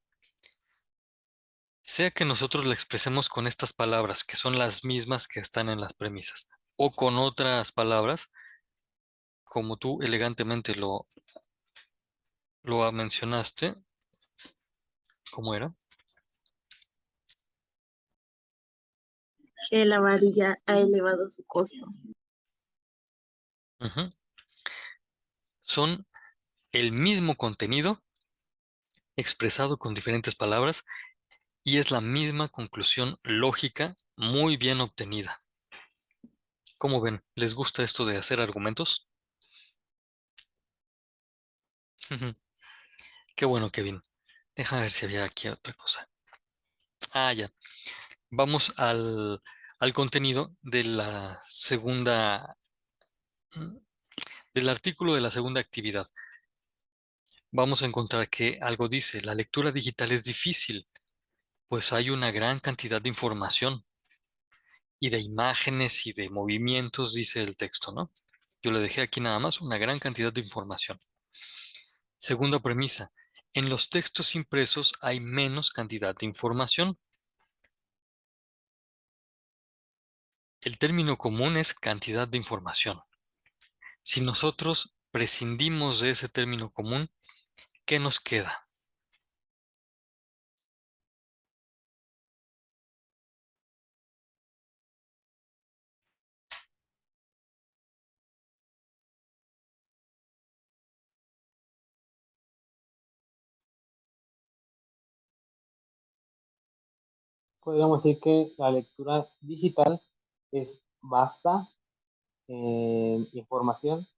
Sea que nosotros la expresemos con estas palabras, que son las mismas que están en las premisas, o con otras palabras, como tú elegantemente lo mencionaste, ¿cómo era? Que la varilla ha elevado su costo. Ujú. Son el mismo contenido expresado con diferentes palabras y es la misma conclusión lógica muy bien obtenida. ¿Cómo ven? ¿Les gusta esto de hacer argumentos? Ujú. Qué bueno, Kevin. Déjame ver si había aquí otra cosa. Ah, ya. Vamos al contenido de la segunda, del artículo de la segunda actividad. Vamos a encontrar que algo dice, la lectura digital es difícil, pues hay una gran cantidad de información y de imágenes y de movimientos, dice el texto, ¿no? Yo le dejé aquí nada más una gran cantidad de información. Segunda premisa, en los textos impresos hay menos cantidad de información. El término común es cantidad de información. Si nosotros prescindimos de ese término común, ¿qué nos queda? Podríamos decir que la lectura digital es vasta información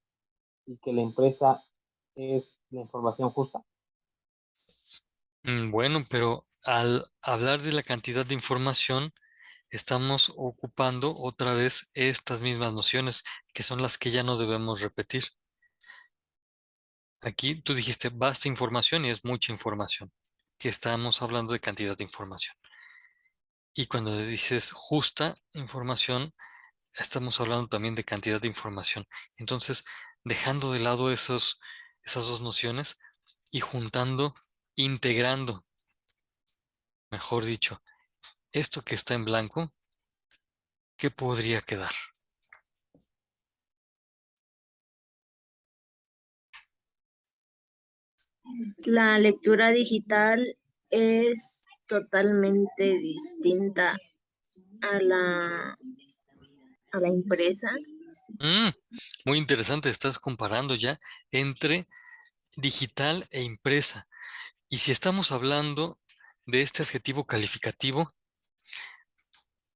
y que la empresa es la información justa. Bueno, pero al hablar de la cantidad de información, estamos ocupando otra vez estas mismas nociones, que son las que ya no debemos repetir. Aquí tú dijiste basta información y es mucha información, que estamos hablando de cantidad de información. Y cuando dices justa información, estamos hablando también de cantidad de información. Entonces, dejando de lado esas dos nociones y juntando, integrando, mejor dicho, esto que está en blanco, ¿qué podría quedar? La lectura digital es totalmente distinta a la impresa. Mm, muy interesante, estás comparando ya entre digital e impresa. Y si estamos hablando de este adjetivo calificativo,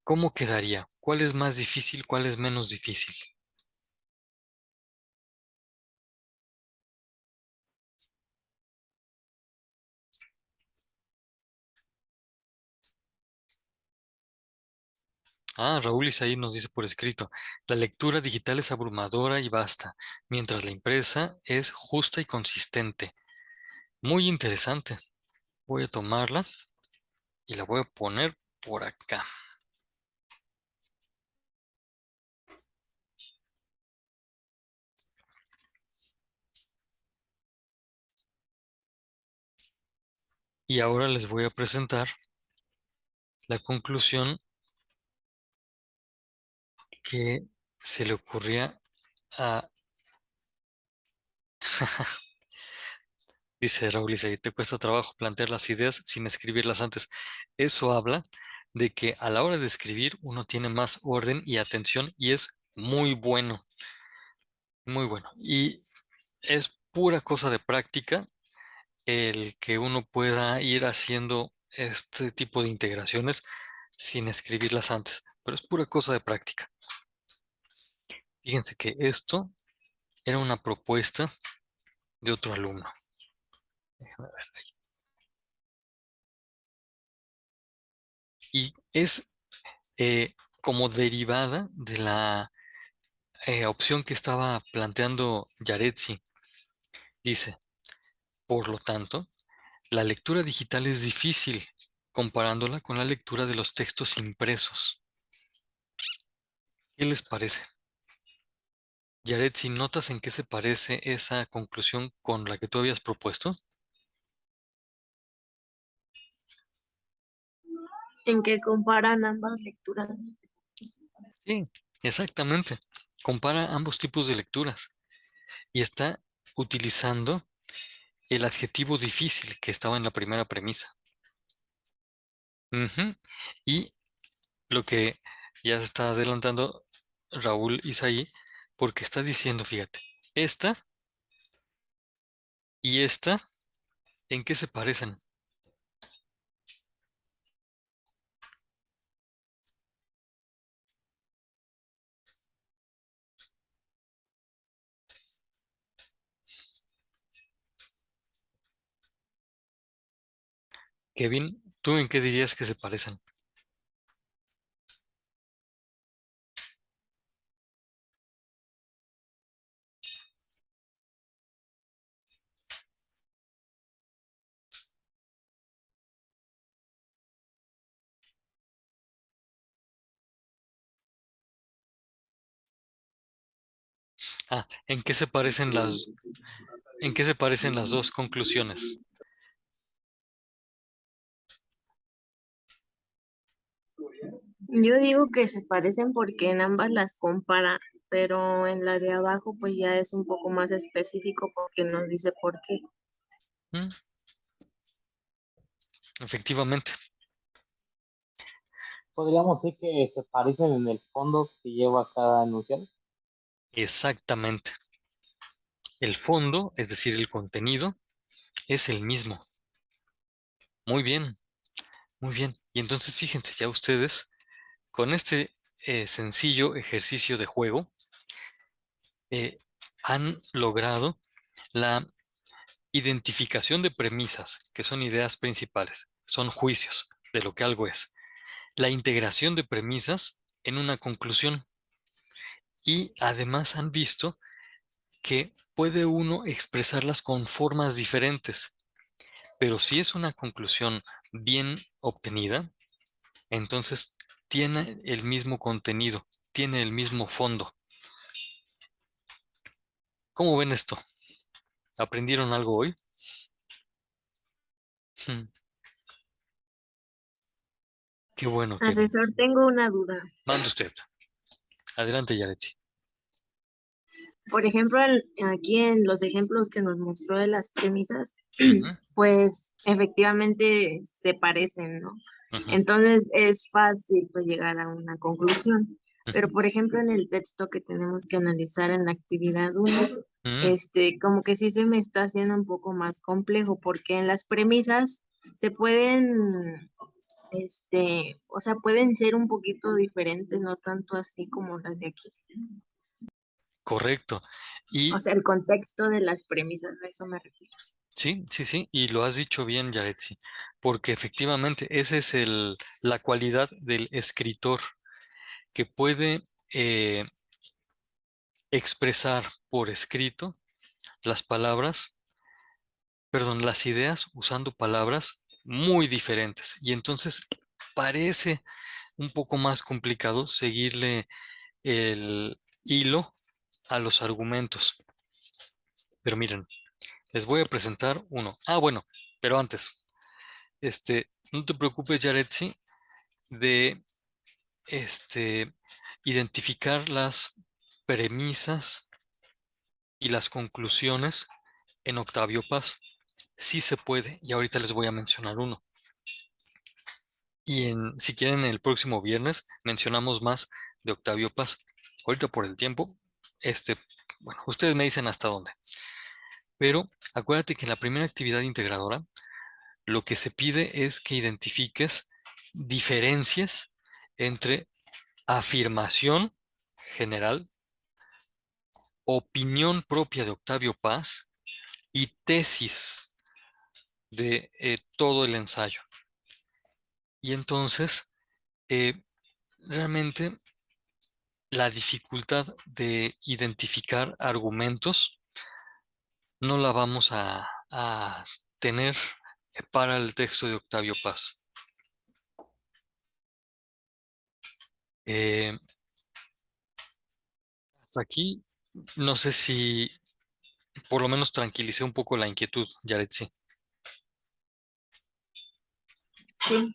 ¿cómo quedaría? ¿Cuál es más difícil? ¿Cuál es menos difícil? Ah, Raúl Isaí nos dice por escrito, la lectura digital es abrumadora y vasta, mientras la impresa es justa y consistente. Muy interesante. Voy a tomarla y la voy a poner por acá. Y ahora les voy a presentar la conclusión que se le ocurría a... Dice Raúl Isaí, te cuesta trabajo plantear las ideas sin escribirlas antes. Eso habla de que a la hora de escribir uno tiene más orden y atención y es muy bueno, muy bueno. Y es pura cosa de práctica el que uno pueda ir haciendo este tipo de integraciones sin escribirlas antes, pero es pura cosa de práctica. Fíjense que esto era una propuesta de otro alumno. Déjame ver. Y es como derivada de la opción que estaba planteando Yaretsi. Dice, por lo tanto, la lectura digital es difícil comparándola con la lectura de los textos impresos. ¿Qué les parece? Yaretsi, ¿notas en qué se parece esa conclusión con la que tú habías propuesto? En que comparan ambas lecturas. Sí, exactamente. Compara ambos tipos de lecturas y está utilizando el adjetivo difícil que estaba en la primera premisa. Ujú. Y lo que ya se está adelantando Raúl Isaí, porque está diciendo, fíjate, esta y esta, ¿en qué se parecen? Kevin, ¿tú en qué dirías que se parecen? Ah, ¿en qué se parecen las dos conclusiones? Yo digo que se parecen porque en ambas las compara, pero en la de abajo pues ya es un poco más específico porque nos dice por qué. Mm, efectivamente, Podríamos decir que se parecen en el fondo que lleva cada enunciado. exactamente. El fondo, es decir, el contenido, es el mismo. Muy bien, muy bien. Y entonces fíjense ya ustedes, con este sencillo ejercicio de juego, eh, han logrado la identificación de premisas, que son ideas principales, son juicios de lo que algo es. La integración de premisas en una conclusión. Y además han visto que puede uno expresarlas con formas diferentes, pero si es una conclusión bien obtenida, entonces tiene el mismo contenido, tiene el mismo fondo. ¿Cómo ven esto? ¿Aprendieron algo hoy? Hmm, qué bueno, Kevin. Asesor, tengo una duda. Mande usted. Adelante, Yaretsi. Por ejemplo, aquí en los ejemplos que nos mostró de las premisas, Ujú, pues efectivamente se parecen, ¿no? ujú, Entonces es fácil pues llegar a una conclusión. Pero ujú, por ejemplo, en el texto que tenemos que analizar en la actividad 1, ujú. como que sí se me está haciendo un poco más complejo porque en las premisas se pueden, o sea, pueden ser un poquito diferentes, no tanto así como las de aquí. Correcto. O Y sea, el contexto de las premisas, a eso me refiero. sí, sí, sí, y lo has dicho bien, Yaretsi, porque efectivamente esa es la cualidad del escritor, que puede expresar por escrito las palabras, perdón, las ideas usando palabras muy diferentes. Y entonces parece un poco más complicado seguirle el hilo a los argumentos. Pero miren, les voy a presentar uno. Ah, bueno, pero antes, no te preocupes, Yaretsi, de identificar las premisas y las conclusiones en Octavio Paz. Sí se puede, y ahorita les voy a mencionar uno. Y si quieren, el próximo viernes mencionamos más de Octavio Paz. Ahorita por el tiempo, bueno, ustedes me dicen hasta dónde. Pero acuérdate que en la primera actividad integradora, lo que se pide es que identifiques diferencias entre afirmación general opinión propia de Octavio Paz y tesis de todo el ensayo. Y entonces, realmente la dificultad de identificar argumentos no la vamos a tener para el texto de Octavio Paz. Eh, Hasta aquí, no sé si por lo menos tranquilicé un poco la inquietud, Yaretsi. Sí,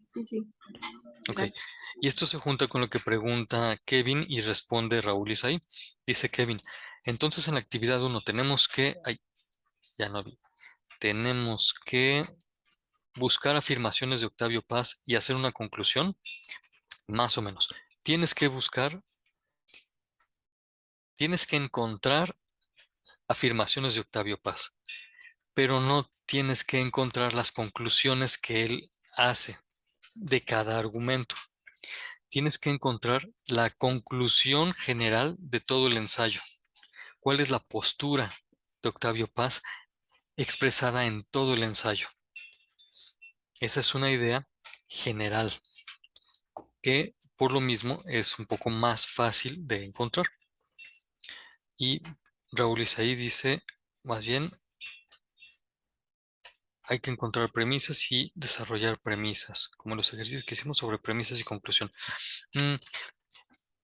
Ok. gracias. Y esto se junta con lo que pregunta Kevin y responde Raúl Isaí. Dice Kevin, entonces en la actividad 1 tenemos que, ay, ya no vi, tenemos que buscar afirmaciones de Octavio Paz y hacer una conclusión, más o menos. Tienes que buscar, tienes que encontrar afirmaciones de Octavio Paz, pero no tienes que encontrar las conclusiones que él hace de cada argumento. Tienes que encontrar la conclusión general de todo el ensayo. ¿Cuál es la postura de Octavio Paz expresada en todo el ensayo? Esa es una idea general que por lo mismo es un poco más fácil de encontrar. Y Raúl Isaí dice, más bien, hay que encontrar premisas y desarrollar premisas, como los ejercicios que hicimos sobre premisas y conclusión. Mm,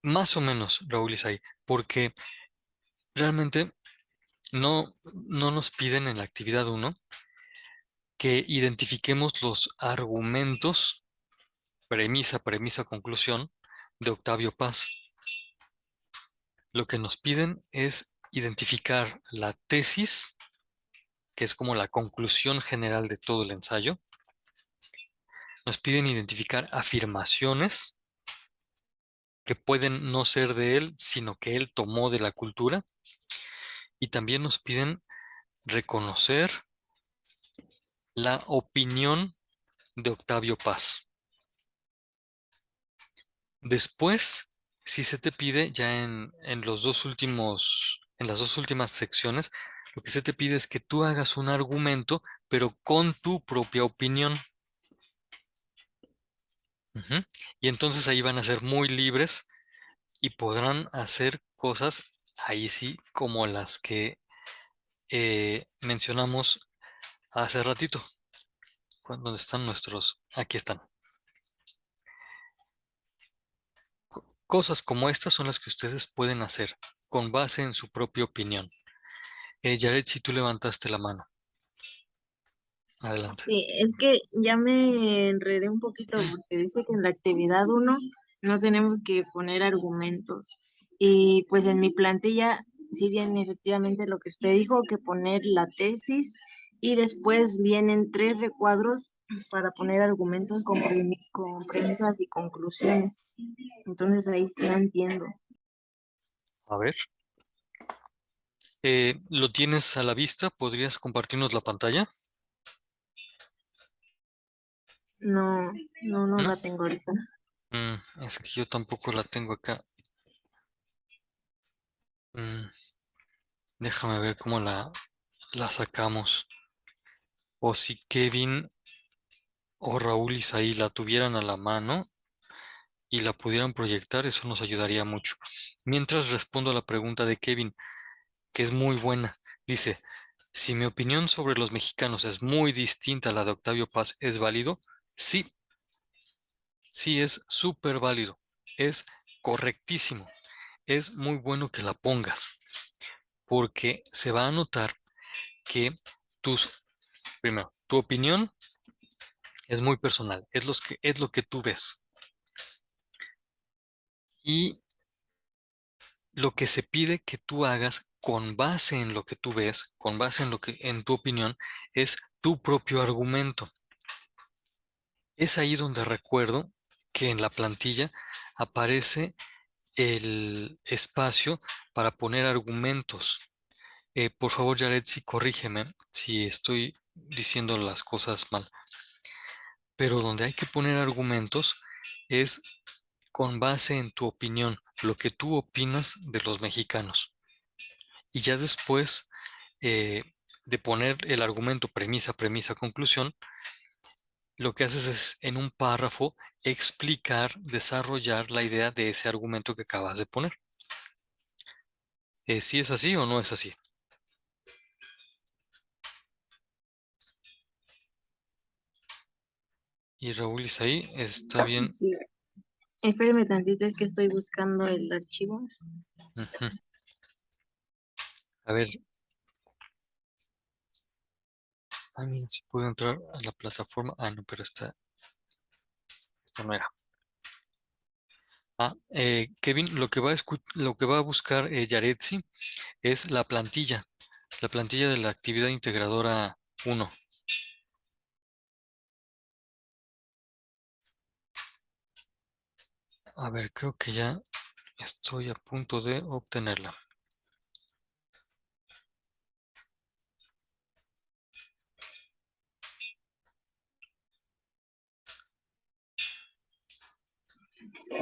Más o menos, Raúl Isaí, porque realmente no nos piden en la actividad 1 que identifiquemos los argumentos, premisa, conclusión, de Octavio Paz. Lo que nos piden es identificar la tesis, que es como la conclusión general de todo el ensayo. Nos piden identificar afirmaciones que pueden no ser de él, sino que él tomó de la cultura. Y también nos piden reconocer la opinión de Octavio Paz. Después, si se te pide, ya en los dos últimos, en las dos últimas secciones, lo que se te pide es que tú hagas un argumento, pero con tu propia opinión. Ujú. Y entonces ahí van a ser muy libres y podrán hacer cosas, ahí sí, como las que mencionamos hace ratito. ¿Dónde están nuestros? Aquí están. Cosas como estas son las que ustedes pueden hacer con base en su propia opinión. Yaret, si tú levantaste la mano, adelante. Sí, es que ya me enredé un poquito porque dice que en la actividad 1 no tenemos que poner argumentos. Y pues en mi plantilla, sí viene efectivamente lo que usted dijo, que poner la tesis y después vienen 3 recuadros para poner argumentos con premisas y conclusiones. Entonces ahí sí no entiendo. A ver, ¿lo tienes a la vista? ¿Podrías compartirnos la pantalla? No, no ¿No? la tengo ahorita. Es que yo tampoco la tengo acá. Mm, Déjame ver cómo la sacamos. O si Kevin o Raúl Isaí la tuvieran a la mano y la pudieran proyectar, eso nos ayudaría mucho. Mientras respondo a la pregunta de Kevin, que es muy buena. Dice, si mi opinión sobre los mexicanos es muy distinta a la de Octavio Paz, ¿es válido? Sí, sí es súper válido. Es correctísimo. Es muy bueno que la pongas, porque se va a notar que primero, tu opinión es muy personal, es lo que tú ves. Y lo que se pide que tú hagas con base en lo que tú ves, con base en lo que, en tu opinión, es tu propio argumento. Es ahí donde recuerdo que en la plantilla aparece el espacio para poner argumentos. Por favor, Yaretsi, corrígeme si estoy diciendo las cosas mal. Pero donde hay que poner argumentos es con base en tu opinión, lo que tú opinas de los mexicanos. y ya después de poner el argumento premisa, premisa, conclusión, lo que haces es en un párrafo explicar, desarrollar la idea de ese argumento que acabas de poner. ¿Si es así o no es así? Y Raúl Isaí, está bien. Sí. Espérame tantito, es que estoy buscando el archivo. Ujú. A ver, mira, si puedo entrar a la plataforma. No, pero esto no era. Kevin, lo que va a buscar Yaretsi es la plantilla de la actividad integradora 1. A ver, creo que ya estoy a punto de obtenerla.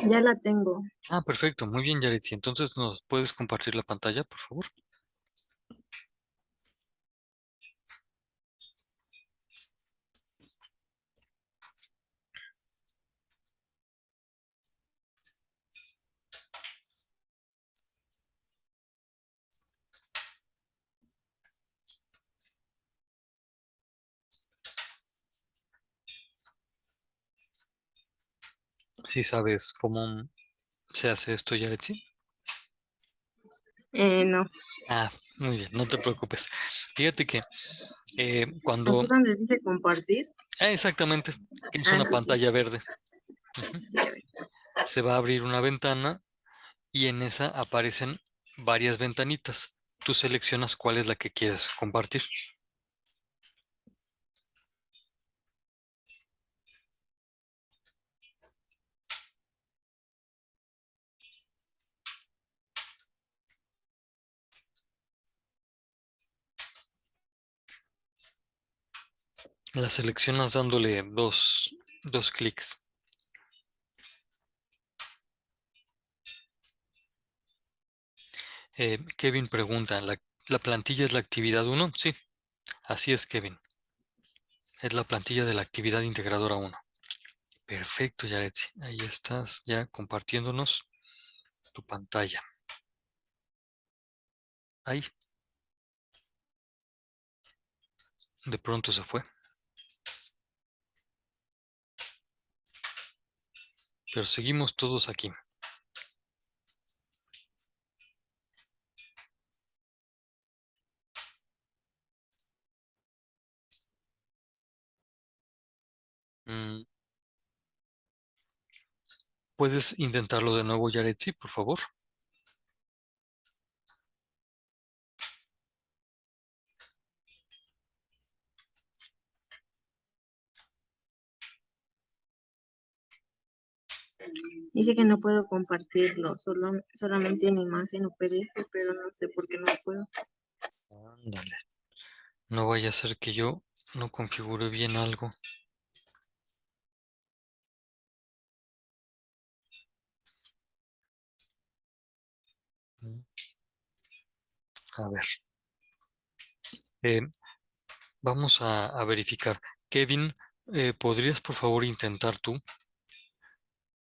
Ya la tengo. Perfecto, muy bien, Yaretsi. Entonces, ¿nos puedes compartir la pantalla, por favor? ¿Sí sabes cómo se hace esto, Yaretsi? No. Muy bien, no te preocupes. Fíjate que cuando... Aquí donde dice compartir. exactamente, que es una Sí, sí, pantalla verde. Ujú. sí, a ver. Se va a abrir una ventana y en esa aparecen varias ventanitas. Tú seleccionas cuál es la que quieres compartir. La seleccionas dándole dos clics. Kevin pregunta, ¿la plantilla es la actividad 1? Sí, así es, Kevin. Es la plantilla de la actividad integradora 1. Perfecto, Yaretsi. Ahí estás ya compartiéndonos tu pantalla. Ahí, de pronto se fue. Pero seguimos todos aquí. Mm, ¿Puedes intentarlo de nuevo, Yaretsi, por favor? Dice que no puedo compartirlo, solamente en imagen o PDF, pero no sé por qué no puedo. Ándale. No vaya a ser que yo no configure bien algo. Mm, A ver. Eh, Vamos a verificar. Kevin, ¿podrías por favor intentar tú?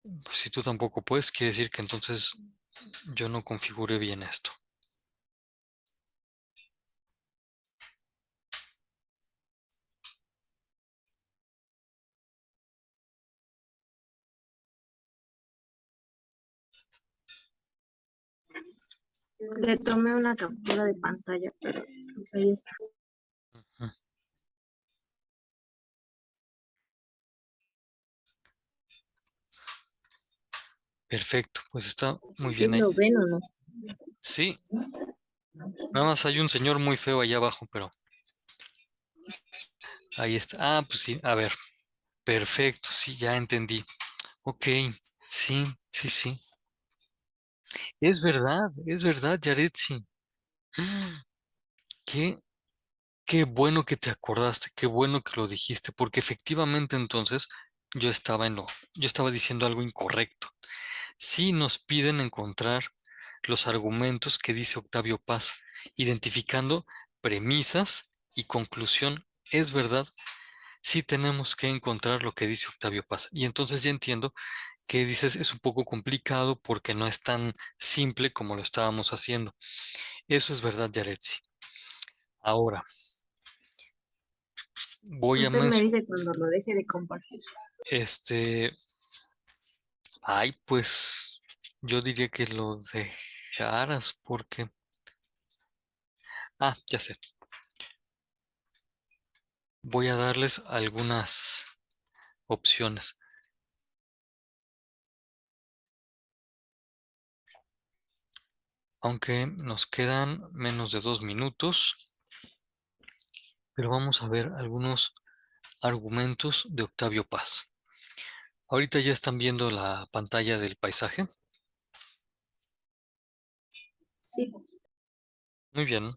Pues si tú tampoco puedes, quiere decir que entonces yo no configure bien esto. Le tomé una captura de pantalla, pero pues ahí está. Mm, Perfecto, pues está muy ¿Sí bien ahí. lo ven o no? Sí, nada más hay un señor muy feo allá abajo, pero ahí está. Pues sí, a ver. Perfecto, sí, ya entendí. Ok, sí, sí, sí. Es verdad, Yaretsi. Qué, qué bueno que te acordaste, qué bueno que lo dijiste, porque efectivamente entonces yo estaba diciendo algo incorrecto. Sí nos piden encontrar los argumentos que dice Octavio Paz, identificando premisas y conclusión. Es verdad, sí tenemos que encontrar lo que dice Octavio Paz. Y entonces ya entiendo que dices es un poco complicado porque no es tan simple como lo estábamos haciendo. Eso es verdad, Yaretsi. Ahora, voy a Usted me mencionar, dice cuando lo deje de compartir. este, ay, pues yo diría que lo dejaras porque, ya sé, voy a darles algunas opciones. Aunque nos quedan menos de 2 minutos, pero vamos a ver algunos argumentos de Octavio Paz. Ahorita ya están viendo la pantalla del paisaje. Sí, Muy bien.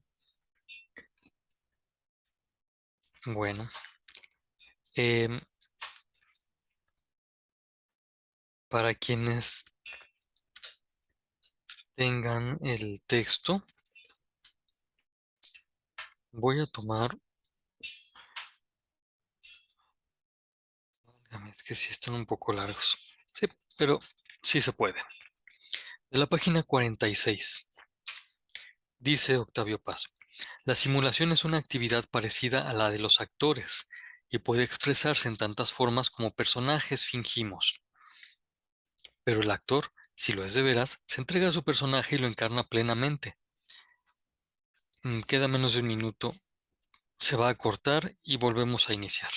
Bueno, em, para quienes tengan el texto, voy a tomar, es que sí están un poco largos. Sí, pero sí se puede. De la página 46, dice Octavio Paz. La simulación es una actividad parecida a la de los actores y puede expresarse en tantas formas como personajes fingimos. Pero el actor, si lo es de veras, se entrega a su personaje y lo encarna plenamente. Queda menos de un minuto. Se va a cortar y volvemos a iniciar.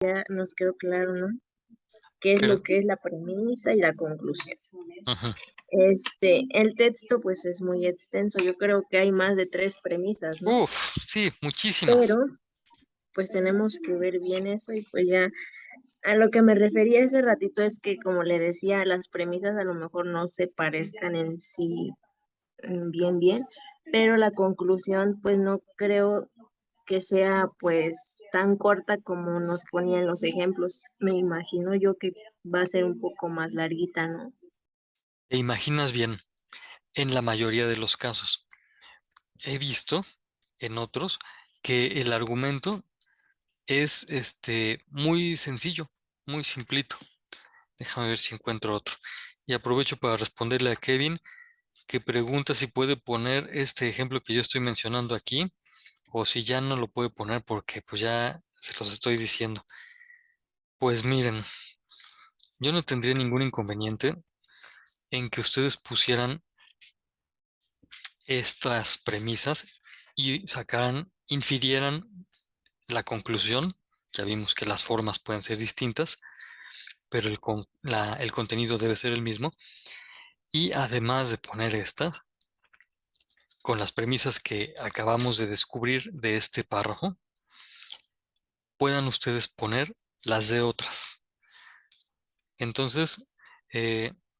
ya nos quedó claro, ¿no? ¿Qué es Pero, lo que es la premisa y la conclusión? ujú. El texto pues es muy extenso, yo creo que hay más de 3 premisas, ¿no? Uf, sí, muchísimas. Pero pues tenemos que ver bien eso y pues ya a lo que me refería hace ratito es que como le decía, las premisas a lo mejor no se parezcan en sí bien, pero la conclusión pues no creo que sea pues tan corta como nos ponían los ejemplos. Me imagino yo que va a ser un poco más larguita, ¿no? Te imaginas bien, en la mayoría de los casos. He visto en otros que el argumento es muy sencillo, muy simplito. Déjame ver si encuentro otro. Y aprovecho para responderle a Kevin, que pregunta si puede poner este ejemplo que yo estoy mencionando aquí, o si ya no lo puede poner porque pues ya se los estoy diciendo. Pues miren, yo no tendría ningún inconveniente en que ustedes pusieran estas premisas y infirieran la conclusión. Ya vimos que las formas pueden ser distintas, pero el contenido debe ser el mismo. Y además de poner esta, con las premisas que acabamos de descubrir de este párrafo, puedan ustedes poner las de otras. Entonces,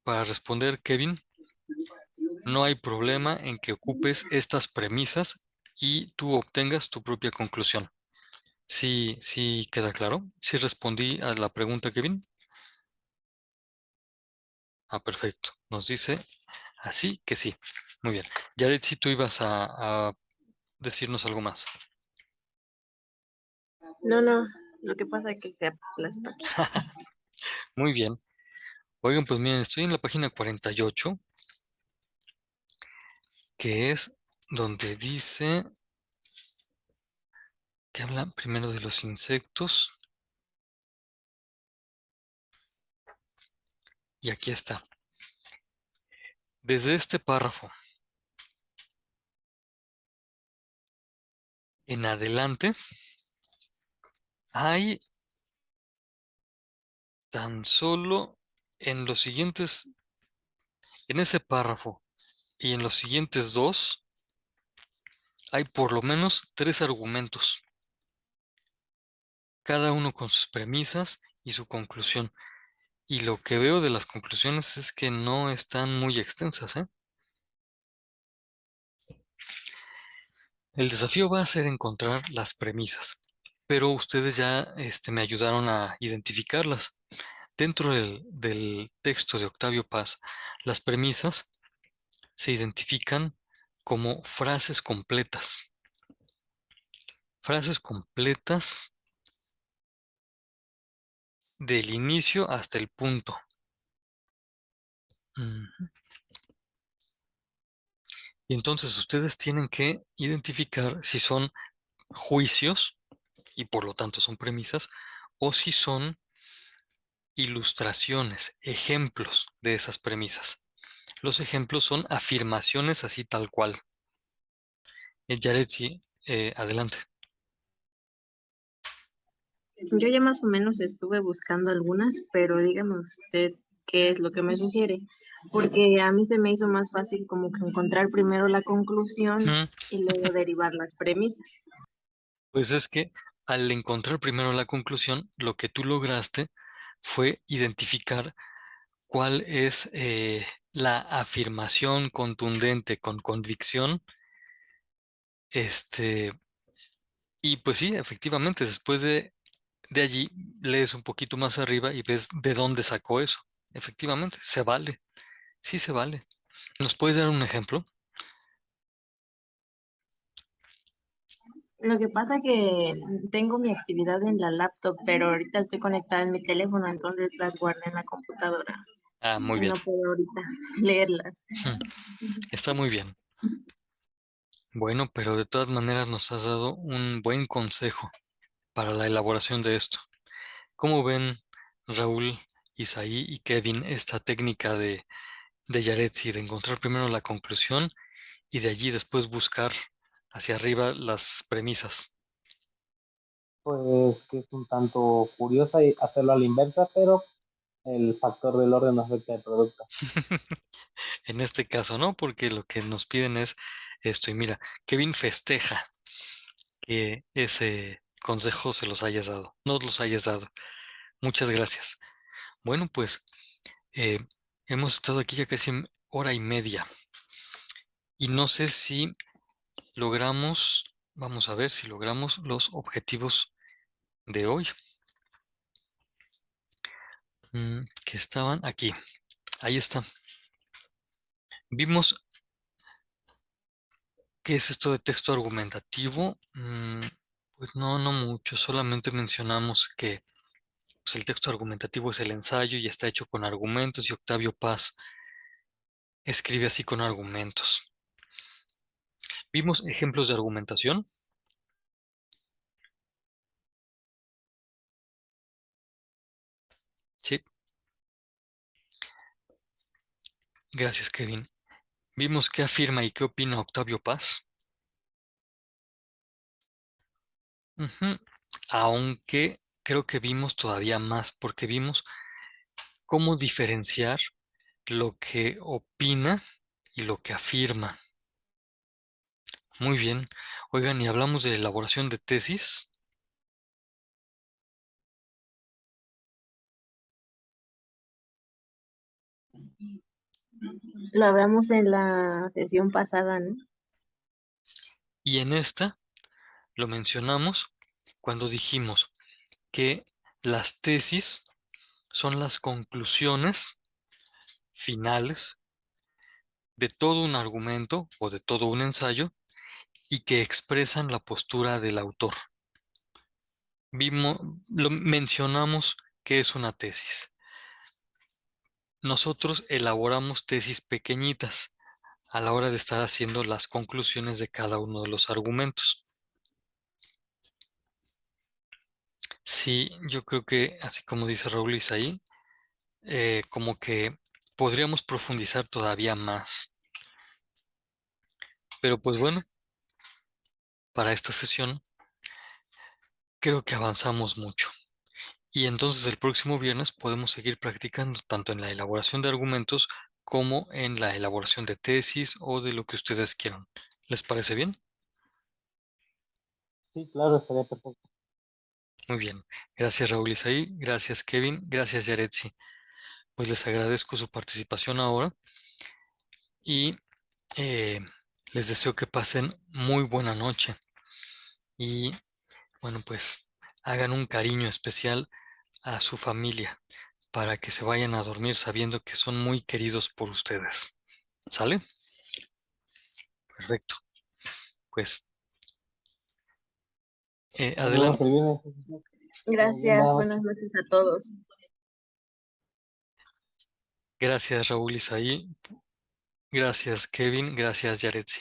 para responder, Kevin, no hay problema en que ocupes estas premisas y tú obtengas tu propia conclusión. Sí, sí queda claro. Sí respondí a la pregunta, Kevin. Perfecto. Nos dice así que sí. Muy bien. Yaret, si tú ibas a decirnos algo más. No, lo que pasa es que se aplastó aquí. Muy bien. Oigan, pues miren, estoy en la página 48, que es donde dice que habla primero de los insectos. Y aquí está. Desde este párrafo en adelante hay tan solo en los siguientes, en ese párrafo y en los siguientes dos, hay por lo menos 3 argumentos, cada uno con sus premisas y su conclusión. Y lo que veo de las conclusiones es que no están muy extensas, ¿eh? El desafío va a ser encontrar las premisas, pero ustedes ya me ayudaron a identificarlas. Dentro del texto de Octavio Paz, las premisas se identifican como frases completas. Frases completas del inicio hasta el punto. Ujú. Y entonces ustedes tienen que identificar si son juicios y por lo tanto son premisas o si son ilustraciones, ejemplos de esas premisas. Los ejemplos son afirmaciones así tal cual. Yaretsi, adelante. Yo ya más o menos estuve buscando algunas, pero dígame usted qué es lo que me sugiere, porque a mí se me hizo más fácil como que encontrar primero la conclusión Mm, y luego derivar las premisas. Pues es que al encontrar primero la conclusión, lo que tú lograste fue identificar cuál es la afirmación contundente con convicción. Este, y pues sí, efectivamente, después de allí lees un poquito más arriba y ves de dónde sacó eso. Efectivamente, se vale, sí se vale. ¿Nos puedes dar un ejemplo? Lo que pasa que tengo mi actividad en la laptop, pero ahorita estoy conectada en mi teléfono, entonces las guardé en la computadora Ah, muy y bien. no puedo ahorita leerlas. Está muy bien. Bueno, pero de todas maneras nos has dado un buen consejo para la elaboración de esto. ¿Cómo ven Raúl, Isaí y Kevin esta técnica de Yaretsi, de encontrar primero la conclusión y de allí después buscar hacia arriba las premisas? Pues que es un tanto curiosa y hacerlo a la inversa, pero el factor del orden no afecta al producto. En este caso, ¿no? Porque lo que nos piden es esto. Y mira, Kevin festeja que ese consejo se los hayas dado, nos los hayas dado. Muchas gracias. Bueno, pues eh, hemos estado aquí ya casi hora y media y no sé si logramos, vamos a ver si logramos los objetivos de hoy, que estaban aquí. Ahí están. Vimos qué es esto de texto argumentativo. Pues no, no mucho, solamente mencionamos que pues, el texto argumentativo es el ensayo y está hecho con argumentos y Octavio Paz escribe así con argumentos. Vimos ejemplos de argumentación. Sí, gracias, Kevin. Vimos qué afirma y qué opina Octavio Paz. Ujú. Aunque creo que vimos todavía más, porque vimos cómo diferenciar lo que opina y lo que afirma. Muy bien. Oigan, y hablamos de elaboración de tesis. Lo hablamos en la sesión pasada, ¿no? Y en esta lo mencionamos cuando dijimos que las tesis son las conclusiones finales de todo un argumento o de todo un ensayo y que expresan la postura del autor. Mencionamos que es una tesis. Nosotros elaboramos tesis pequeñitas a la hora de estar haciendo las conclusiones de cada uno de los argumentos. Sí, yo creo que, así como dice Raúl Isaí, como que podríamos profundizar todavía más. Pero pues bueno, para esta sesión creo que avanzamos mucho. Y entonces el próximo viernes podemos seguir practicando tanto en la elaboración de argumentos como en la elaboración de tesis o de lo que ustedes quieran. ¿Les parece bien? Sí, claro, estaría perfecto. Muy bien. Gracias Raúl Isaí, gracias Kevin, gracias Yaretsi. pues les agradezco su participación ahora y les deseo que pasen muy buena noche y bueno, pues hagan un cariño especial a su familia para que se vayan a dormir sabiendo que son muy queridos por ustedes. ¿Sale? Perfecto. Pues Nos vemos adelante. el viernes. Gracias, Buenas buenas noches. noches a todos. Gracias, Raúl Isaí. Gracias, Kevin. Gracias, Yaretsi.